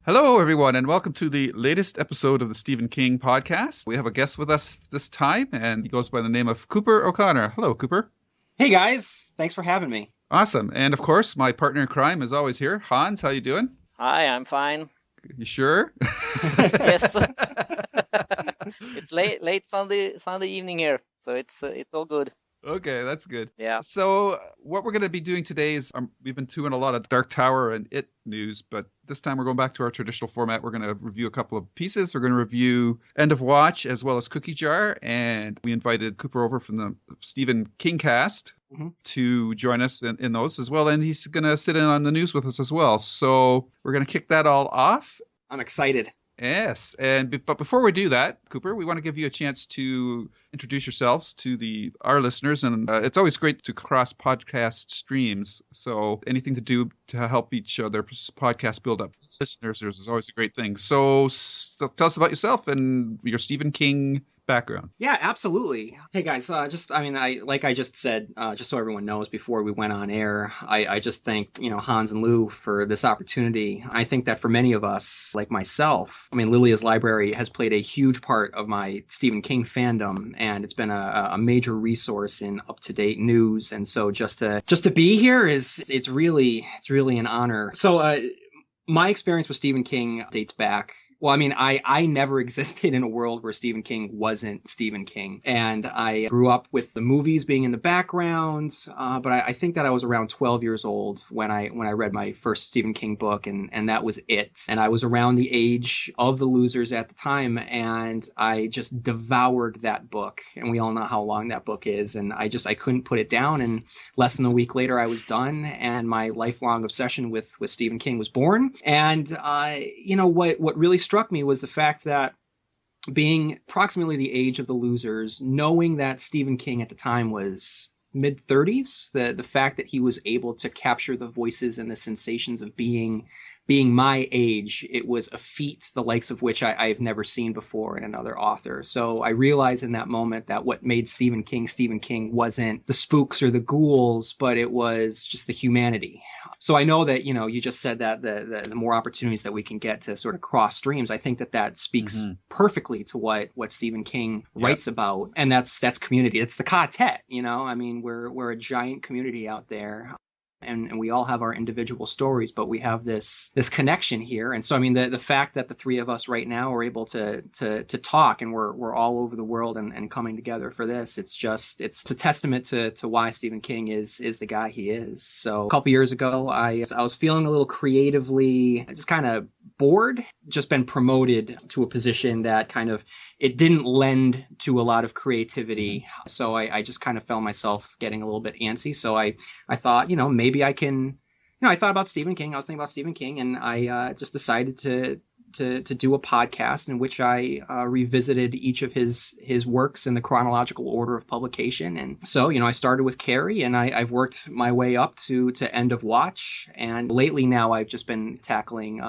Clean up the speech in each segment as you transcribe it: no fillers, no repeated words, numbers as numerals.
Hello, everyone, and welcome to the latest episode of the Stephen King podcast. We have a guest with us this time, and he goes by the name of Cooper O'Connor. Hello, Cooper. Hey, guys. Thanks for having me. Awesome. And, of course, my partner in crime is always here. Hans, how you doing? Hi, I'm fine. You sure? Yes. It's late Sunday evening here, so it's all good. Okay, that's good. Yeah. So what we're going to be doing today is we've been doing a lot of Dark Tower and It news, but this time we're going back to our traditional format. We're going to review a couple of pieces. We're going to review End of Watch as well as Cookie Jar, and we invited Cooper over from the Stephen King cast to join us in those as well, and he's going to sit in on the news with us as well. So we're going to kick that all off. I'm excited. Yes, but before we do that, Cooper, we want to give you a chance to introduce yourselves to our listeners, and it's always great to cross podcast streams. So anything to do to help each other podcast build up listeners is always a great thing. So tell us about yourself and your Stephen King background. Yeah, absolutely. Hey guys, I just said, just so everyone knows before we went on air, I just thank, Hans and Lou for this opportunity. I think that for many of us, like myself, Lilja's library has played a huge part of my Stephen King fandom, and it's been a major resource in up-to-date news. And so just to be here it's really an honor. So my experience with Stephen King dates back. Well, I never existed in a world where Stephen King wasn't Stephen King. And I grew up with the movies being in the background, but I think that I was around 12 years old when I read my first Stephen King book, and that was it. And I was around the age of The Losers at the time, and I just devoured that book. And we all know how long that book is, and I couldn't put it down. And less than a week later, I was done, and my lifelong obsession with Stephen King was born. And what really struck me was the fact that being approximately the age of The Losers, knowing that Stephen King at the time was mid-30s, the fact that he was able to capture the voices and the sensations of being my age, it was a feat the likes of which I've never seen before in another author. So I realized in that moment that what made Stephen King wasn't the spooks or the ghouls, but it was just the humanity. So I know that, you just said that the more opportunities that we can get to sort of cross streams, I think that speaks perfectly to what Stephen King writes about. And that's community. It's the quartet, we're a giant community out there. And we all have our individual stories, but we have this connection here. And so, the fact that the three of us right now are able to talk, and we're all over the world and coming together for this, it's a testament to why Stephen King is the guy he is. So a couple years ago, I was feeling a little creatively just kind of bored, just been promoted to a position that kind of, it didn't lend to a lot of creativity. So I just kind of felt myself getting a little bit antsy. So I thought, maybe I can, I thought about Stephen King. I was thinking about Stephen King, and I just decided to do a podcast in which I revisited each of his works in the chronological order of publication. And so, I started with Carrie, and I've worked my way up to End of Watch. And lately now I've just been tackling,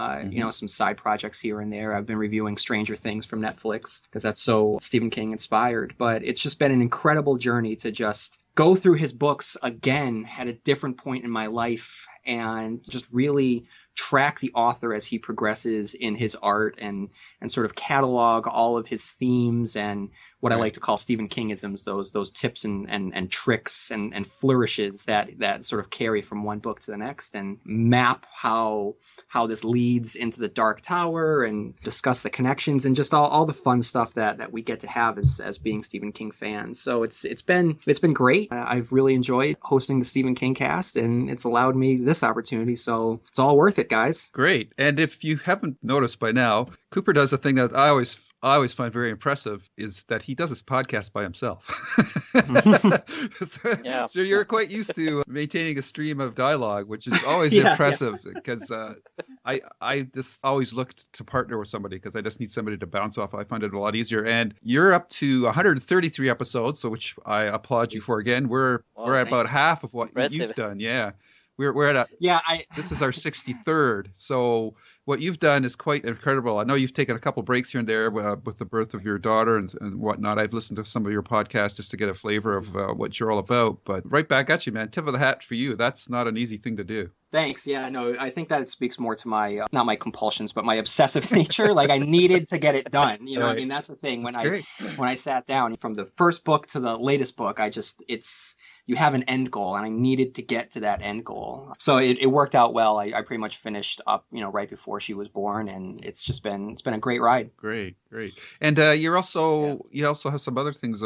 some side projects here and there. I've been reviewing Stranger Things from Netflix because that's so Stephen King inspired. But it's just been an incredible journey to just go through his books again at a different point in my life and just really track the author as he progresses in his art and sort of catalog all of his themes and what I like to call Stephen Kingisms, those tips and tricks and flourishes that sort of carry from one book to the next, and map how this leads into the Dark Tower and discuss the connections and just all the fun stuff that we get to have as being Stephen King fans. So it's been great. I've really enjoyed hosting the Stephen King cast, and it's allowed me this opportunity. So it's all worth it. it, guys. Great. And if you haven't noticed by now, Cooper does a thing that I always find very impressive, is that he does his podcast by himself. So you're quite used to maintaining a stream of dialogue, which is always impressive because I just always looked to partner with somebody because I just need somebody to bounce off. I find it a lot easier. And you're up to 133 episodes, so which I applaud you for again. We're at about half of what you've done. Yeah. We're at this is our 63rd. So what you've done is quite incredible. I know you've taken a couple breaks here and there with the birth of your daughter and whatnot. I've listened to some of your podcasts just to get a flavor of what you're all about. But right back at you, man. Tip of the hat for you. That's not an easy thing to do. Thanks. Yeah, no, I think that it speaks more to my, not my compulsions, but my obsessive nature. Like I needed to get it done. You know, I mean, that's the thing. When I sat down from the first book to the latest book, you have an end goal, and I needed to get to that end goal. So it worked out well. I pretty much finished up, right before she was born, and it's been a great ride. Great. And you also have some other things,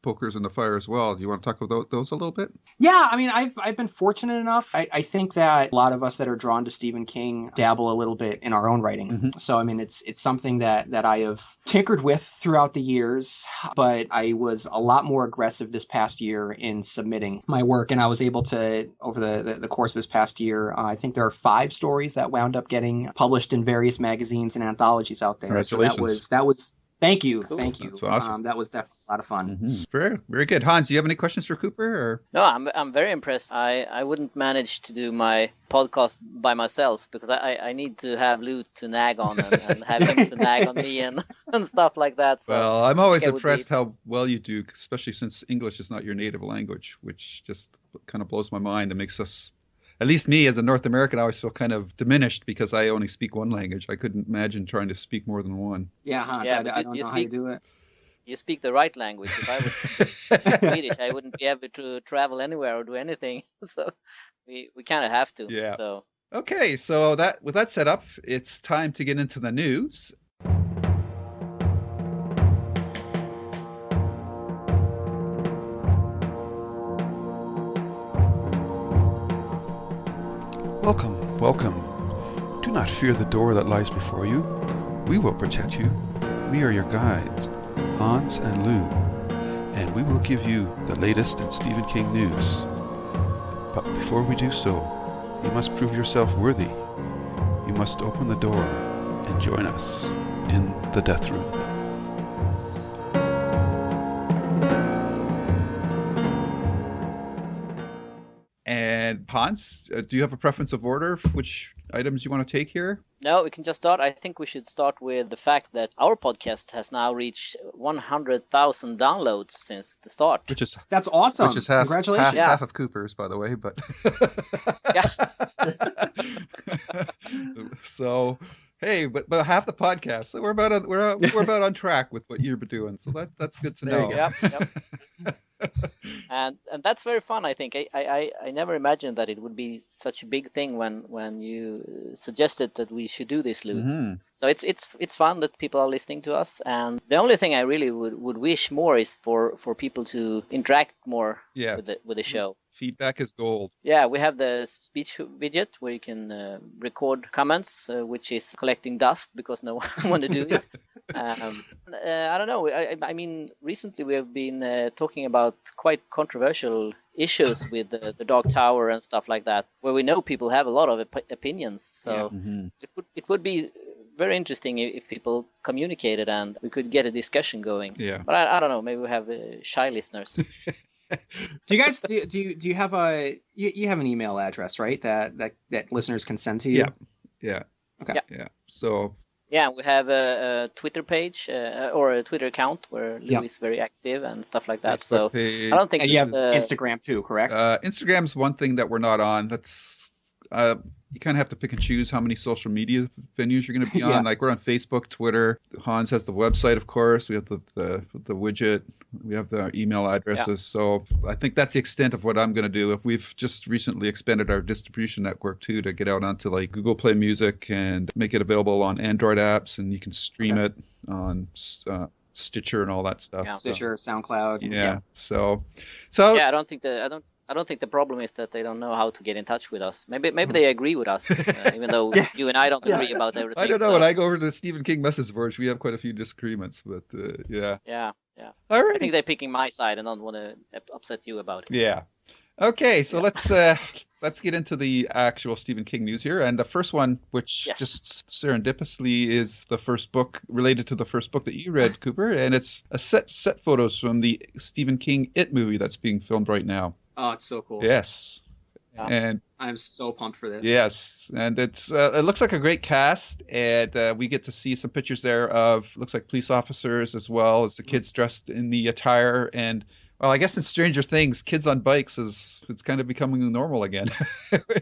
pokers in the fire as well. Do you want to talk about those a little bit? Yeah, I mean, I've been fortunate enough. I think that a lot of us that are drawn to Stephen King dabble a little bit in our own writing. Mm-hmm. So I mean, it's something that I have tinkered with throughout the years, but I was a lot more aggressive this past year in submitting my work, and I was able to, over the course of this past year, I think there are 5 stories that wound up getting published in various magazines and anthologies out there. Congratulations. So that was thank you. That's awesome. That was definitely a lot of fun. Mm-hmm. Very, very good. Hans, do you have any questions for Cooper? Or? No, I'm very impressed. I wouldn't manage to do my podcast by myself because I need to have Lou to nag on and have him to nag on me and stuff like that. So well, I'm always impressed how well you do, especially since English is not your native language, which just kind of blows my mind and makes us, at least me as a North American, I always feel kind of diminished because I only speak one language. I couldn't imagine trying to speak more than one. Yeah, Hans, I don't know how you do it. You speak the right language. If I was just speak Swedish, I wouldn't be able to travel anywhere or do anything. So we kind of have to. Yeah. So okay, so with that set up, it's time to get into the news. Welcome. Do not fear the door that lies before you. We will protect you. We are your guides, Hans and Lou, and we will give you the latest in Stephen King news. But before we do so, you must prove yourself worthy. You must open the door and join us in the DeathRoom. And Hans, do you have a preference of order for which items you want to take here? No, we can just start. I think we should start with the fact that our podcast has now reached 100,000 downloads since the start. That's awesome. Which is congratulations. Half of Cooper's, by the way, but So hey, but half the podcast. So we're about on track with what you're doing. So that's good to know. Yep. And that's very fun. I think I never imagined that it would be such a big thing when you suggested that we should do this, Lou. Mm-hmm. So it's fun that people are listening to us, and the only thing I really would wish more is for people to interact more with the show. Feedback is gold. Yeah, we have the speech widget where you can record comments, which is collecting dust because no one want to do it. I don't know. I mean, recently we have been talking about quite controversial issues with the Dark Tower and stuff like that, where we know people have a lot of opinions. So it would be very interesting if people communicated and we could get a discussion going. Yeah. But I don't know. Maybe we have shy listeners. Do you guys do you have you have an email address, right? That listeners can send to you? Yeah. Okay. Yeah. So. Yeah, we have a Twitter page or a Twitter account where Lou is very active and stuff like that. So I don't think. And you have Instagram too, correct? Instagram's one thing that we're not on. That's you kind of have to pick and choose how many social media venues you're going to be on. Like we're on Facebook, Twitter. Hans has the website, of course. We have the widget. We have the email addresses. Yeah. So I think that's the extent of what I'm going to do. We've just recently expanded our distribution network too to get out onto like Google Play Music and make it available on Android apps, and you can stream it on Stitcher and all that stuff. Yeah. Stitcher, SoundCloud. Yeah. So yeah, I don't I don't think the problem is that they don't know how to get in touch with us. Maybe they agree with us, even though Yeah. you and I don't Yeah. agree about everything. I don't know. so- When I go over to the Stephen King message boards, we have quite a few disagreements, but yeah. Yeah. All I right. think they're picking my side and don't want to upset you about it. Yeah. Okay, so Yeah. let's get into the actual Stephen King news here. And the first one, which Yes. just serendipitously is the first book related to the first book that you read, Cooper, and it's a set photos from the Stephen King It movie that's being filmed right now. Oh, it's so cool. Yes. Yeah. And I'm so pumped for this. yes, and it looks like a great cast, and we get to see some pictures there of looks like police officers as well as the kids dressed in the attire. And well, I guess in Stranger Things, kids on bikes it's kind of becoming normal again.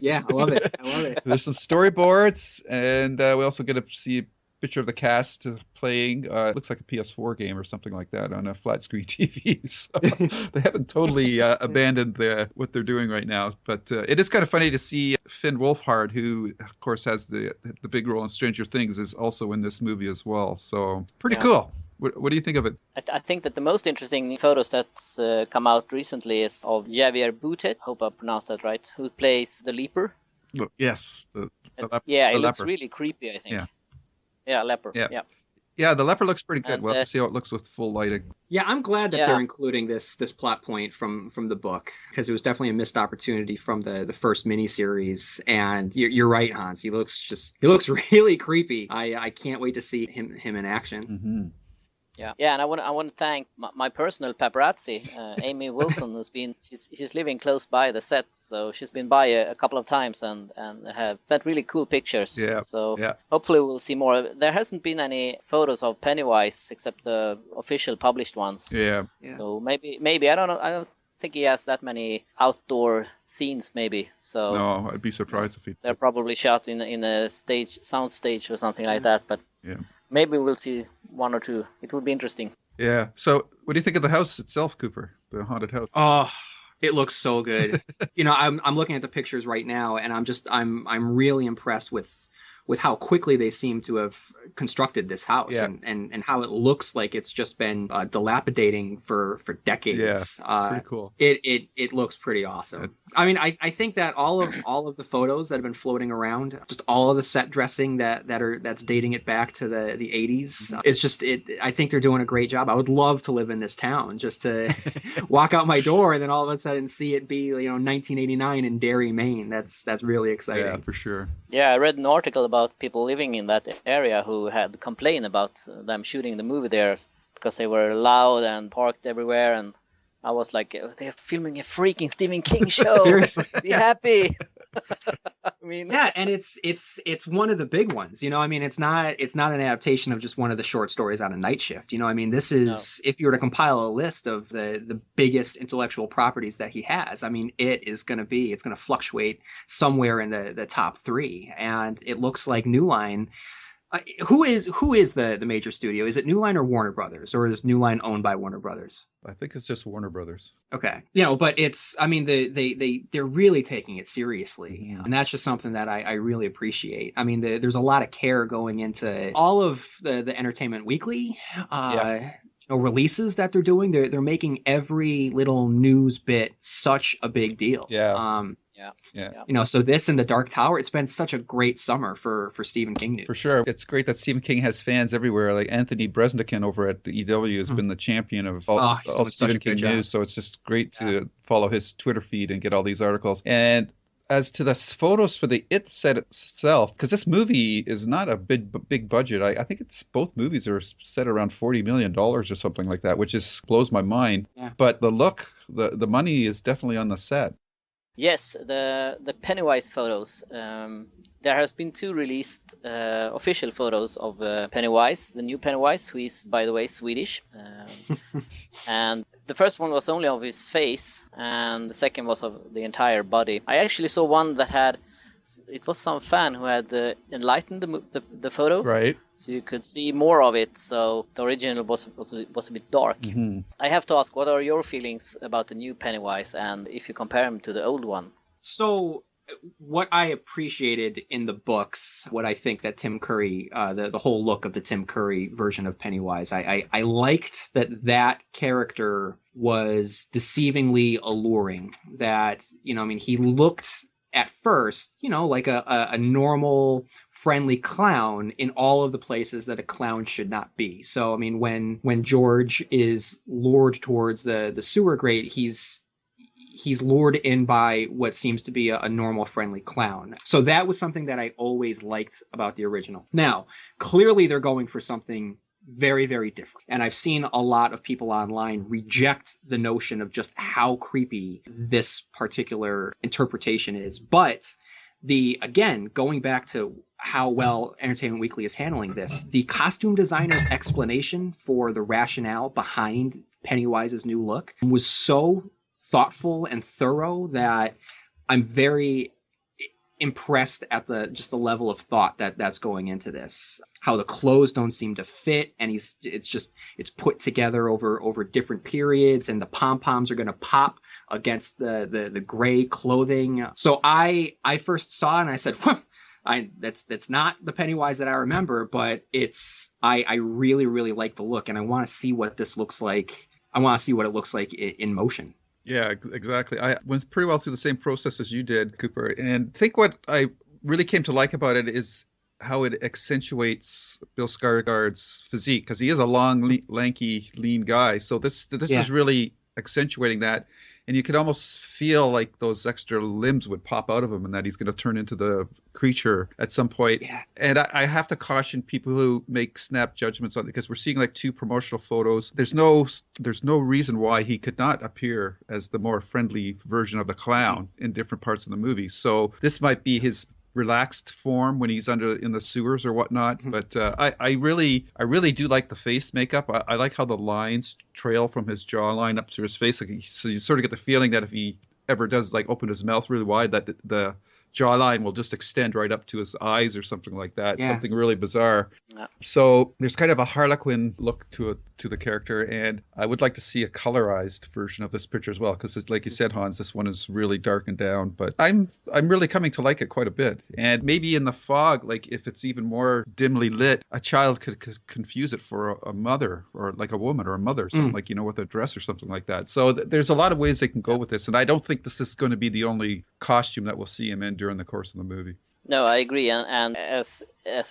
Yeah, I love it. I love it. There's some storyboards, and we also get to see a picture of the cast playing. It looks like a PS4 game or something like that on a flat screen TV. So they haven't totally abandoned what they're doing right now. But it is kind of funny to see Finn Wolfhard, who of course has the big role in Stranger Things, is also in this movie as well. So pretty cool. What do you think of it? I think that the most interesting photos that's come out recently is of Javier Boutet, hope I pronounced that right, who plays the Leaper. Yes. Yeah, the it looks leper. really creepy, I think. Yeah. Yeah, leper. Yeah. Yeah. Yeah, the leper looks pretty good. And, We'll have to see how it looks with full lighting. Yeah, I'm glad that Yeah. they're including this plot point from the book, because it was definitely a missed opportunity from the first miniseries. And you're right, Hans. He looks really creepy. I can't wait to see him in action. Mm-hmm. Yeah, and I want to thank my personal paparazzi, Amy Wilson, she's living close by the set, so she's been by a couple of times and have sent really cool pictures. Yeah, So yeah. hopefully we'll see more. There hasn't been any photos of Pennywise except the official published ones. Yeah. Yeah. So maybe I don't know. I don't think he has that many outdoor scenes. Maybe so. No, I'd be surprised if he. They're probably shot in a sound stage or something like that. But Yeah. maybe we'll see one or two. It would be interesting. Yeah. So, what do you think of the house itself, Cooper? The haunted house. Oh, it looks so good. I'm looking at the pictures right now, and I'm really impressed with how quickly they seem to have constructed this house, Yeah. and how it looks like it's just been dilapidating for decades. Yeah, it's pretty cool. It looks pretty awesome. I mean, I think that all of the photos that have been floating around, just all of the set dressing that's dating it back to the 80s, it's just I think they're doing a great job. I would love to live in this town, just to walk out my door and then all of a sudden see it be 1989 in Derry, Maine. That's really exciting. Yeah, for sure. Yeah, I read an article about people living in that area who had complained about them shooting the movie there because they were loud and parked everywhere, and I was like, they're filming a freaking Stephen King show. Seriously. Be happy. I mean, Yeah, and it's one of the big ones. I mean, it's not an adaptation of just one of the short stories on a night shift. I mean, this is if you were to compile a list of the biggest intellectual properties that he has, I mean, it's going to fluctuate somewhere in the top 3. And it looks like New Line. Who is the major studio? Is it New Line or Warner Brothers, or is New Line owned by Warner Brothers? I think it's just Warner Brothers. Okay. But I mean, they're really taking it seriously. Mm-hmm. And that's just something that I really appreciate. I mean, there's a lot of care going into all of the Entertainment Weekly releases that they're doing. They're making every little news bit such a big deal. Yeah. Yeah. So this and The Dark Tower, it's been such a great summer for Stephen King news. For sure. It's great that Stephen King has fans everywhere. Like Anthony Bresnikan over at the EW has been the champion of all he's doing such Stephen a King good job. news. So it's just great to follow his Twitter feed and get all these articles. And as to the photos for the It set itself, because this movie is not a big budget. I think both movies are set around $40 million or something like that, which blows my mind. Yeah. But the look, the money is definitely on the set. Yes, the Pennywise photos. There has been 2 released official photos of Pennywise, the new Pennywise, who is, by the way, Swedish. And the first one was only of his face, and the second was of the entire body. I actually saw one that it was some fan who had enlightened the photo, Right. so you could see more of it. So the original was a bit dark. Mm-hmm. I have to ask, what are your feelings about the new Pennywise, and if you compare him to the old one? So what I appreciated in the books, what I think that Tim Curry, the whole look of the Tim Curry version of Pennywise, I liked that character was deceivingly alluring. That, I mean, he looked at first, like a normal, friendly clown in all of the places that a clown should not be. So, I mean, when George is lured towards the sewer grate, he's lured in by what seems to be a normal, friendly clown. So that was something that I always liked about the original. Now, clearly they're going for something very, very different. And I've seen a lot of people online reject the notion of just how creepy this particular interpretation is. But again, going back to how well Entertainment Weekly is handling this, the costume designer's explanation for the rationale behind Pennywise's new look was so thoughtful and thorough that I'm very impressed at the level of thought that's going into this. How the clothes don't seem to fit, and it's put together over different periods, and the pom-poms are going to pop against the gray clothing. So I first saw it and I said, that's not the Pennywise that I remember, but I really, really like the look, and I want to see what this looks like. I want to see what it looks like in motion. Yeah, exactly. I went pretty well through the same process as you did, Cooper. And I think what I really came to like about it is how it accentuates Bill Skarsgård's physique, because he is a long, lanky, lean guy. So this is really accentuating that. And you could almost feel like those extra limbs would pop out of him and that he's going to turn into the creature at some point. Yeah. And I have to caution people who make snap judgments on it, because we're seeing like 2 promotional photos. There's no reason why he could not appear as the more friendly version of the clown in different parts of the movie. So this might be his relaxed form when he's in the sewers or whatnot. But I really do like the face makeup. I like how the lines trail from his jawline up to his face. So you sort of get the feeling that if he ever does like open his mouth really wide, that the jawline will just extend right up to his eyes or something like that. Yeah. Something really bizarre. Yeah. So there's kind of a Harlequin look to the character, and I would like to see a colorized version of this picture as well, because like you said, Hans, this one is really darkened down. But I'm really coming to like it quite a bit. And maybe in the fog, like if it's even more dimly lit, a child could confuse it for a mother, or like a woman or a mother, or something like, with a dress or something like that. So there's a lot of ways they can go with this, and I don't think this is going to be the only costume that we'll see him in during the course of the movie. No, I agree, and as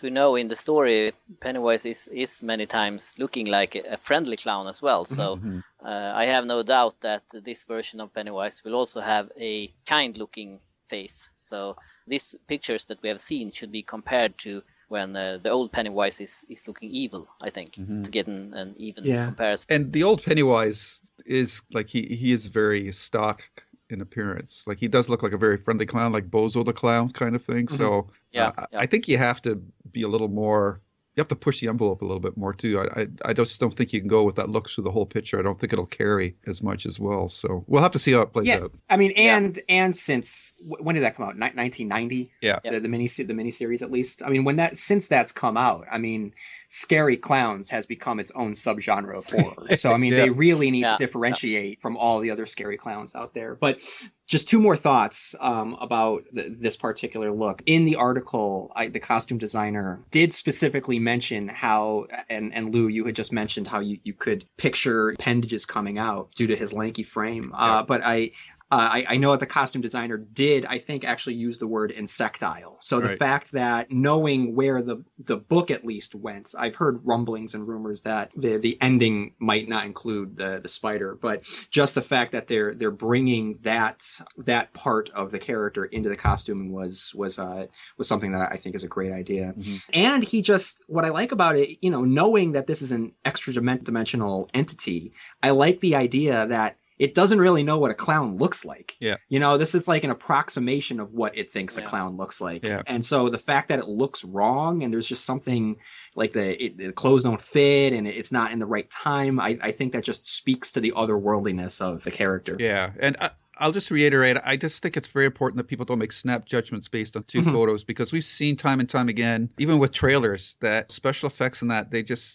we know in the story, Pennywise is many times looking like a friendly clown as well. So I have no doubt that this version of Pennywise will also have a kind-looking face. So these pictures that we have seen should be compared to when the old Pennywise is looking evil, I think, to get an even comparison. And the old Pennywise is like he is very stock in appearance. Like he does look like a very friendly clown, like Bozo the Clown kind of thing. So I think you have to be a little more, you have to push the envelope a little bit more too. I just don't think you can go with that look through the whole picture. I don't think it'll carry as much as well. So we'll have to see how it plays out. I mean, and since when did that come out? 1990. Yeah. The miniseries at least. I mean, since that's come out, I mean, scary clowns has become its own subgenre of horror. So I mean, they really need to differentiate from all the other scary clowns out there. But just 2 more thoughts about this particular look. In the article, the costume designer did specifically mention how, and Lou, you had just mentioned how you could picture appendages coming out due to his lanky frame. But I know that the costume designer did, I think, actually use the word insectile. So the fact that knowing where the book at least went, I've heard rumblings and rumors that the ending might not include the spider, but just the fact that they're bringing that part of the character into the costuming was something that I think is a great idea. And what I like about it, knowing that this is an extra dimensional entity, I like the idea that it doesn't really know what a clown looks like. Yeah. This is like an approximation of what it thinks a clown looks like. Yeah. And so the fact that it looks wrong and there's just something like the clothes don't fit and it's not in the right time, I think that just speaks to the otherworldliness of the character. Yeah. And I'll just reiterate, I just think it's very important that people don't make snap judgments based on 2 photos, because we've seen time and time again, even with trailers, that special effects and that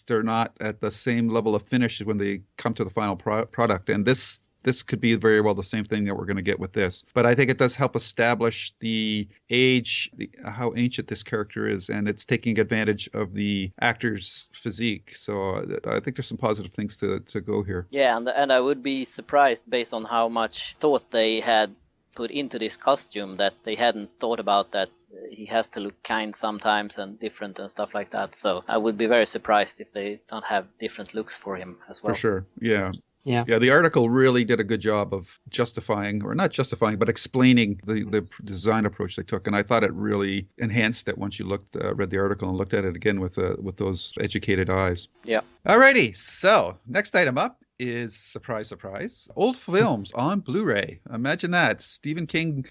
they're not at the same level of finish when they come to the final product. And this this could be very well the same thing that we're going to get with this. But I think it does help establish the age, how ancient this character is, and it's taking advantage of the actor's physique. So I think there's some positive things to go here. Yeah, and I would be surprised based on how much thought they had put into this costume that they hadn't thought about that he has to look kind sometimes and different and stuff like that. So I would be very surprised if they don't have different looks for him as well. For sure, yeah. Yeah. Yeah, the article really did a good job of justifying, or not justifying, but explaining the design approach they took. And I thought it really enhanced it once you read the article and looked at it again with those educated eyes. Yeah. Alrighty, so next item up is, surprise, surprise, old films on Blu-ray. Imagine that. Stephen King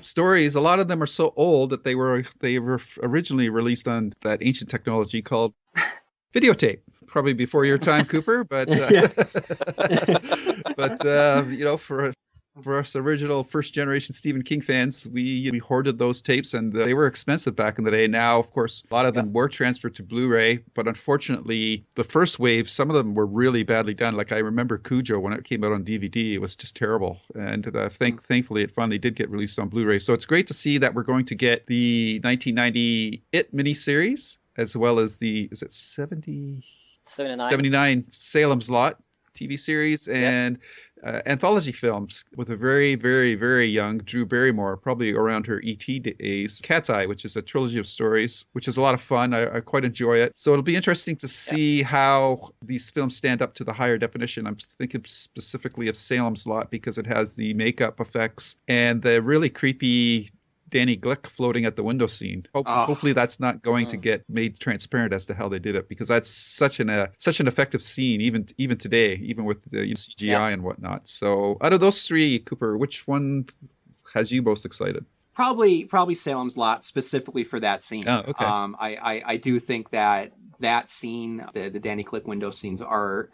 stories, a lot of them are so old that they were originally released on that ancient technology called videotape. Probably before your time, Cooper, but for us original first generation Stephen King fans, we hoarded those tapes, and they were expensive back in the day. Now, of course, a lot of them were transferred to Blu-ray, but unfortunately, the first wave, some of them were really badly done. Like I remember Cujo, when it came out on DVD, it was just terrible. And thankfully, it finally did get released on Blu-ray. So it's great to see that we're going to get the 1990 It miniseries, as well as the, is it 79 Salem's Lot TV series, and anthology films with a very, very, very young Drew Barrymore, probably around her E.T. days. Cat's Eye, which is a trilogy of stories, which is a lot of fun. I quite enjoy it. So it'll be interesting to see how these films stand up to the higher definition. I'm thinking specifically of Salem's Lot because it has the makeup effects and the really creepy Danny Glick floating at the window scene. Hopefully that's not going to get made transparent as to how they did it, because that's such an effective scene even today, even with the CGI and whatnot. So out of those three, Cooper, which one has you most excited? Probably Salem's Lot, specifically for that scene. Oh, okay. I do think that scene, the Danny Glick window scenes, are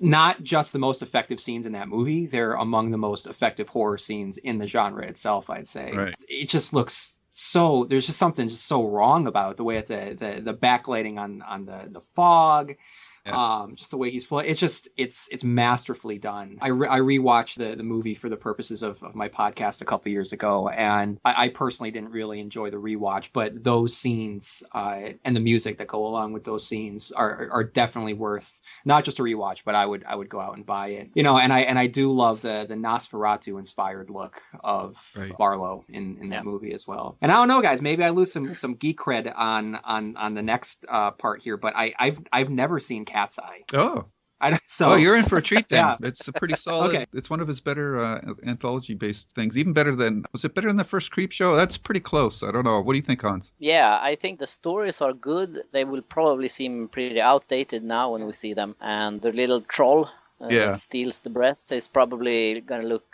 not just the most effective scenes in that movie, they're among the most effective horror scenes in the genre itself, I'd say. Right. It just looks so, there's just something just so wrong about the way the backlighting on the fog. Yeah. Just the way he's floating, it's masterfully done. I rewatched the movie for the purposes of my podcast a couple years ago, and I personally didn't really enjoy the rewatch, but those scenes and the music that go along with those scenes are definitely worth not just a rewatch, but I would go out and buy it. And I do love the Nosferatu inspired look of Barlow in that movie as well. And I don't know, guys, maybe I lose some geek cred on the next part here, but I've never seen Cat's Eye. Oh. So you're in for a treat then. Yeah. It's a pretty solid. Okay. It's one of his better anthology-based things. Even better than, was it better than the first Creep Show? That's pretty close. I don't know. What do you think, Hans? Yeah, I think the stories are good. They will probably seem pretty outdated now when we see them. And the little troll that steals the breath is probably going to look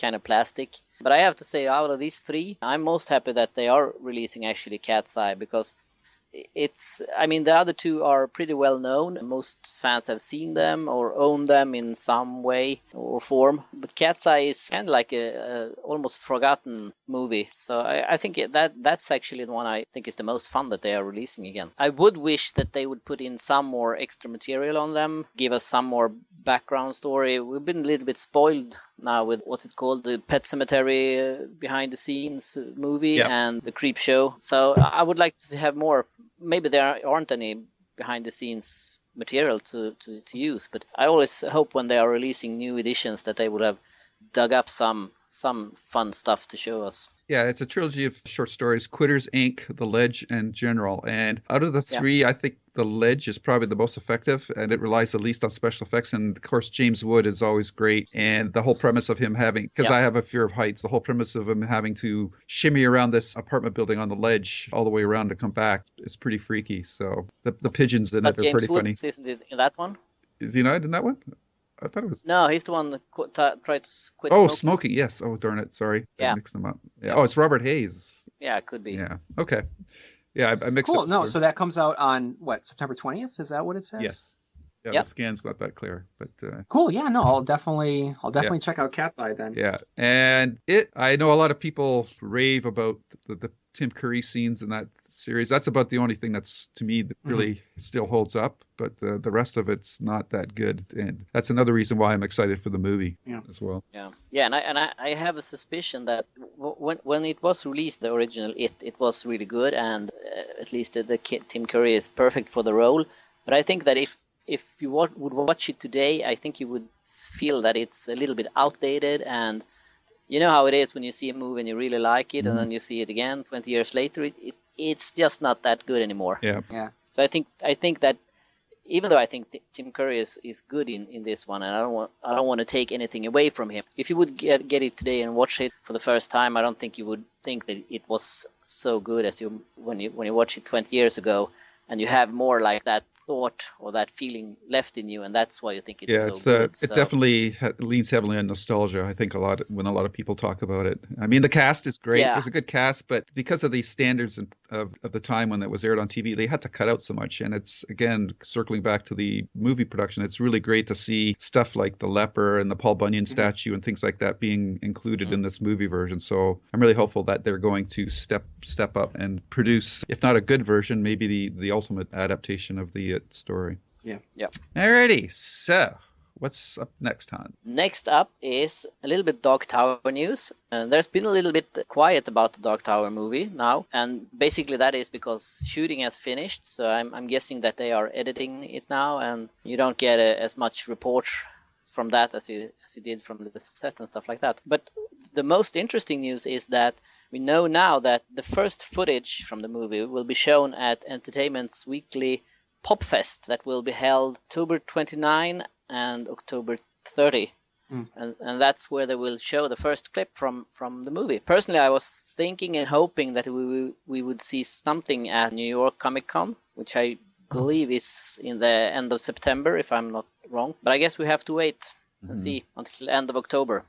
kind of plastic. But I have to say, out of these three, I'm most happy that they are releasing actually Cat's Eye, because the other two are pretty well known. Most fans have seen them or own them in some way or form. But Cat's Eye is kind of like a almost forgotten movie. So I think that's actually the one I think is the most fun that they are releasing again. I would wish that they would put in some more extra material on them, give us some more background story. We've been a little bit spoiled now with what is called the Pet Cemetery behind the scenes movie and the Creep Show. So I would like to have more. Maybe there aren't any behind the scenes material to use, but I always hope when they are releasing new editions that they would have dug up some fun stuff to show us. Yeah, it's a trilogy of short stories, Quitters, Inc., The Ledge, and General. And out of the three, I think The Ledge is probably the most effective, and it relies the least on special effects. And, of course, James Wood is always great. And the whole premise of him having, because I have a fear of heights, the whole premise of him having to shimmy around this apartment building on the ledge all the way around to come back is pretty freaky. So the pigeons in it are pretty funny. James Woods isn't in that one? Is he not in that one? I thought it was. No, he's the one that tried to quit smoking. Yes. Oh, darn it. Sorry. Yeah. I mixed them up. Yeah. Oh, it's Robert Hayes. Yeah, it could be. Yeah. Okay. Yeah, I mixed up. Cool. No, so that comes out on, September 20th? Is that what it says? Yes. Yeah, the scan's not that clear, but cool. Yeah, no, I'll definitely check out Cat's Eye then. Yeah, and I know a lot of people rave about the Tim Curry scenes in that series. That's about the only thing that's, to me, that really still holds up. But the rest of it's not that good, and that's another reason why I'm excited for the movie as well. Yeah, and I have a suspicion that when it was released, the original it was really good, and at least the kid Tim Curry is perfect for the role. But I think that if you would watch it today, I think you would feel that it's a little bit outdated, and you know how it is when you see a movie and you really like it, and then you see it again 20 years later, it's just not that good anymore. Yeah. So I think that even though I think Tim Curry is good in this one, and I don't want to take anything away from him. If you would get it today and watch it for the first time, I don't think you would think that it was so good as when you watch it 20 years ago, and you have more like that thought or that feeling left in you, and that's why you think it's so good. It definitely leans heavily on nostalgia. I think when a lot of people talk about it. I mean, the cast is great. There's a good cast, but because of these standards of the time when it was aired on TV, they had to cut out so much. And it's, again, circling back to the movie production, it's really great to see stuff like the leper and the Paul Bunyan statue and things like that being included in this movie version. So I'm really hopeful that they're going to step up and produce, if not a good version, maybe the ultimate adaptation of the story. Yeah. Alrighty, so what's up next, Han? Next up is a little bit Dark Tower news. There's been a little bit quiet about the Dark Tower movie now, and basically that is because shooting has finished. So I'm guessing that they are editing it now, and you don't get as much report from that as you did from the set and stuff like that. But the most interesting news is that we know now that the first footage from the movie will be shown at Entertainment's weekly Popfest that will be held October 29 and October 30. And that's where they will show the first clip from the movie. Personally, I was thinking and hoping that we would see something at New York Comic Con, which I believe is in the end of September, if I'm not wrong. But I guess we have to wait and see until the end of October.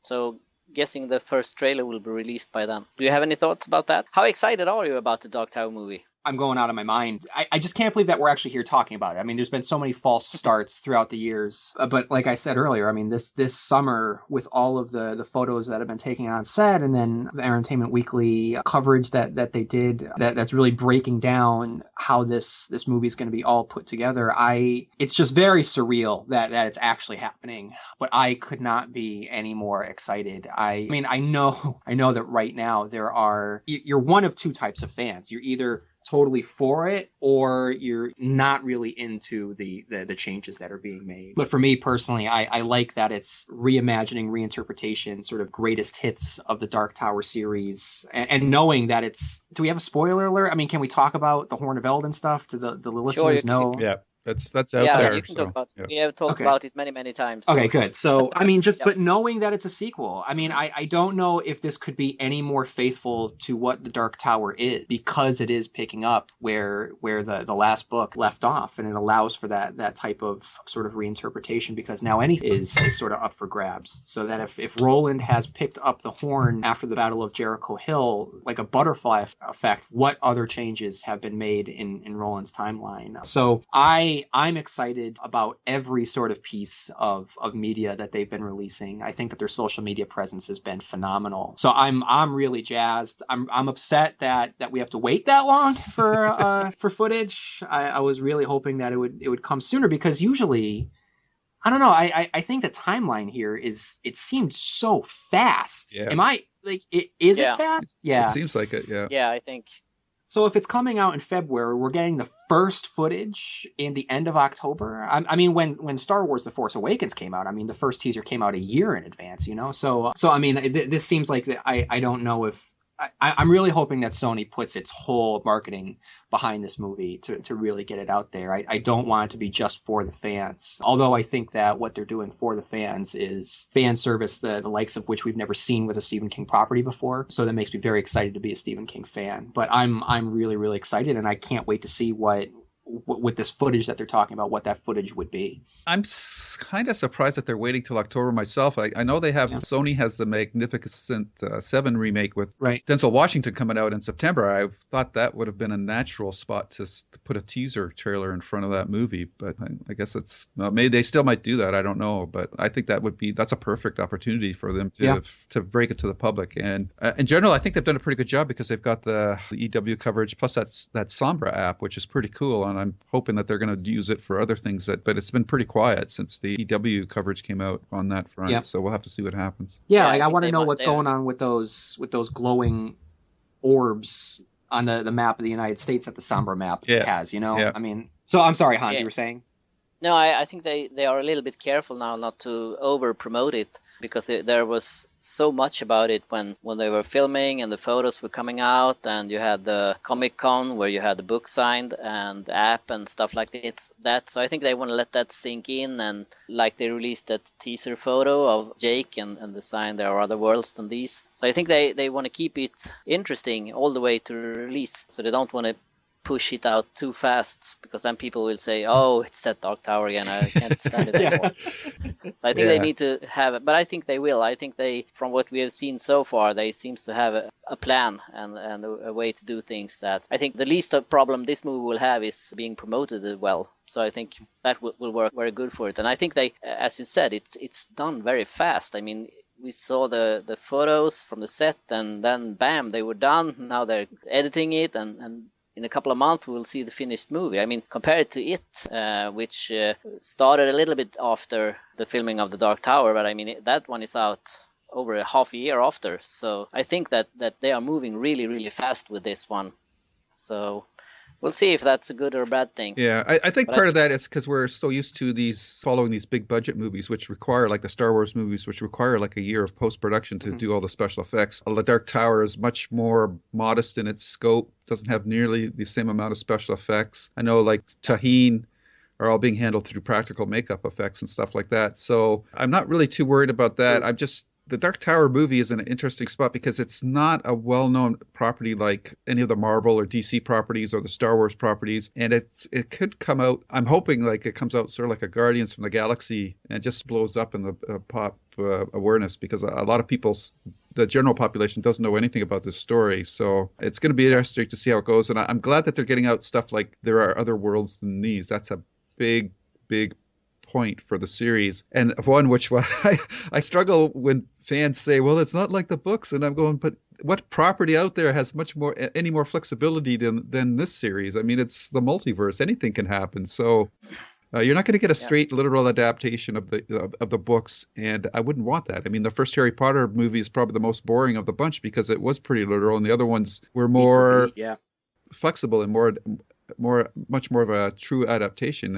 So guessing the first trailer will be released by then. Do you have any thoughts about that? How excited are you about the Dark Tower movie? I'm going out of my mind. I just can't believe that we're actually here talking about it. I mean, there's been so many false starts throughout the years. But like I said earlier, I mean, this summer with all of the photos that have been taken on set, and then the Entertainment Weekly coverage that they did, that's really breaking down how this movie is going to be all put together. It's just very surreal that it's actually happening. But I could not be any more excited. I mean, I know that right now you're one of two types of fans. You're either totally for it, or you're not really into the changes that are being made. But for me personally, I like that it's reimagining, reinterpretation, sort of greatest hits of the Dark Tower series, and knowing that do we have a spoiler alert? I mean, can we talk about the Horn of Elden stuff to the listeners? No. Yeah. That's out there. You can talk about it. We have talked about it many times. So. Okay, good. So, I mean, but knowing that it's a sequel, I mean, I don't know if this could be any more faithful to what the Dark Tower is, because it is picking up where the last book left off, and it allows for that type of sort of reinterpretation, because now anything is sort of up for grabs. So that if Roland has picked up the horn after the Battle of Jericho Hill, like a butterfly effect, what other changes have been made in Roland's timeline? So I'm excited about every sort of piece of media that they've been releasing. I think that their social media presence has been phenomenal. So I'm really jazzed. I'm upset that we have to wait that long for footage. I was really hoping that it would come sooner, because usually, I don't know. I think the timeline here it seemed so fast. Yeah. Am I is it fast? Yeah. It seems like it. Yeah. Yeah, I think. So if it's coming out in February, we're getting the first footage in the end of October. I mean, when Star Wars: The Force Awakens came out, I mean, the first teaser came out a year in advance, you know? So I mean, this seems like I don't know if... I'm really hoping that Sony puts its whole marketing behind this movie to really get it out there. I don't want it to be just for the fans. Although I think that what they're doing for the fans is fan service, the likes of which we've never seen with a Stephen King property before. So that makes me very excited to be a Stephen King fan. But I'm really, really excited, and I can't wait to see what with this footage that they're talking about, what that footage would be. I'm kind of surprised that they're waiting till October myself. I know they have, Sony has the Magnificent Seven remake with Denzel Washington coming out in September. I thought that would have been a natural spot to put a teaser trailer in front of that movie, but I guess maybe they still might do that. I don't know, but I think that's a perfect opportunity for them to break it to the public. And in general, I think they've done a pretty good job because they've got the EW coverage plus that Sombra app, which is pretty cool. And I'm hoping that they're going to use it for other things but it's been pretty quiet since the EW coverage came out on that front. Yep. So we'll have to see what happens. Yeah, I want to know what's going on with those glowing orbs on the map of the United States that the Sombra map has, I mean, so I'm sorry, Hans, you were saying? No, I think they are a little bit careful now not to over promote it, because there was so much about it when they were filming and the photos were coming out, and you had the Comic-Con where you had the book signed and the app and stuff like that. So I think they want to let that sink in, and like they released that teaser photo of Jake and the sign there are other worlds than these. So I think they want to keep it interesting all the way to release. So they don't want to push it out too fast, because then people will say, oh, it's that Dark Tower again, I can't stand it anymore. So I think they need to have it, but I think they will. I think from what we have seen so far, they seem to have a plan and a way to do things that I think the least problem this movie will have is being promoted well. So I think that will work very good for it. And I think they, as you said, it's done very fast. I mean, we saw the photos from the set, and then bam, they were done. Now they're editing it, and in a couple of months, we'll see the finished movie. I mean, compared to it, which started a little bit after the filming of The Dark Tower, but I mean, that one is out over a half a year after. So I think that they are moving really, really fast with this one. So we'll see if that's a good or a bad thing. Yeah, I think part of that is because we're so used to following these big budget movies, which require, like the Star Wars movies, which require like a year of post-production to do all the special effects. The Dark Tower is much more modest in its scope, doesn't have nearly the same amount of special effects. I know like Tahine are all being handled through practical makeup effects and stuff like that. So I'm not really too worried about that. The Dark Tower movie is an interesting spot because it's not a well-known property like any of the Marvel or DC properties or the Star Wars properties. And it could come out, I'm hoping like it comes out sort of like a Guardians from the Galaxy and just blows up in the pop awareness, because a lot of the general population doesn't know anything about this story. So it's going to be interesting to see how it goes. And I'm glad that they're getting out stuff like there are other worlds than these. That's a big, big point for the series, and one which I struggle when fans say, well, it's not like the books, and I'm going, but what property out there has any more flexibility than this series? I mean, it's the multiverse, anything can happen. So you're not going to get a straight literal adaptation of the books, and I wouldn't want that. I mean, the first Harry Potter movie is probably the most boring of the bunch because it was pretty literal, and the other ones were more flexible and much more of a true adaptation,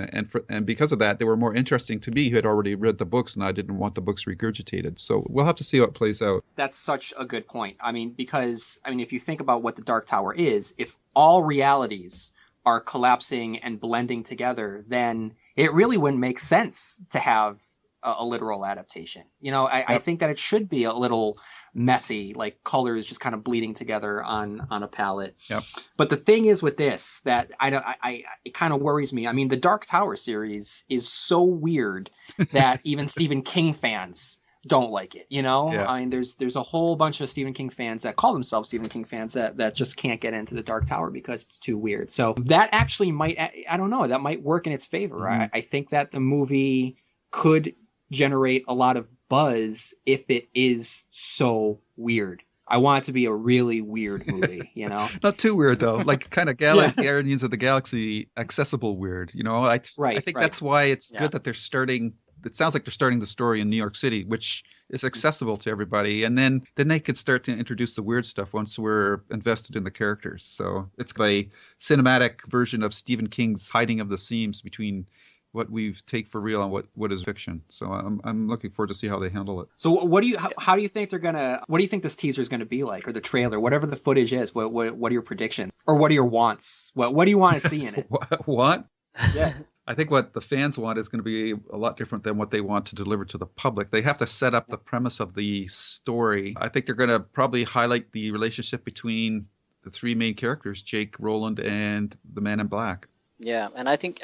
and because of that, they were more interesting to me who had already read the books, and I didn't want the books regurgitated. So we'll have to see how it plays out. That's such a good point. I mean, because if you think about what the Dark Tower is, if all realities are collapsing and blending together, then it really wouldn't make sense to have a literal adaptation. I think that it should be a little messy, like colors just kind of bleeding together on a palette. Yep. But the thing is with this that it kind of worries me. I mean, the Dark Tower series is so weird that even Stephen King fans don't like it. Yeah. I mean, there's a whole bunch of Stephen King fans that call themselves Stephen King fans that just can't get into the Dark Tower because it's too weird. So that actually might, I don't know, that might work in its favor. Mm-hmm. I think that the movie could generate a lot of buzz if it is so weird. I want it to be a really weird movie, Not too weird though, like kind of Guardians of the Galaxy accessible weird, I think that's why it's good that they're starting. It sounds like they're starting the story in New York City, which is accessible to everybody, and then they could start to introduce the weird stuff once we're invested in the characters. So it's a cinematic version of Stephen King's hiding of the seams between what we take for real and what is fiction. So I'm looking forward to see how they handle it. So how do you think what do you think this teaser is gonna be like, or the trailer, whatever the footage is? What are your predictions, or what are your wants? What do you want to see in it? What? Yeah. I think what the fans want is going to be a lot different than what they want to deliver to the public. They have to set up the premise of the story. I think they're going to probably highlight the relationship between the three main characters, Jake, Roland, and the Man in Black. Yeah, and I think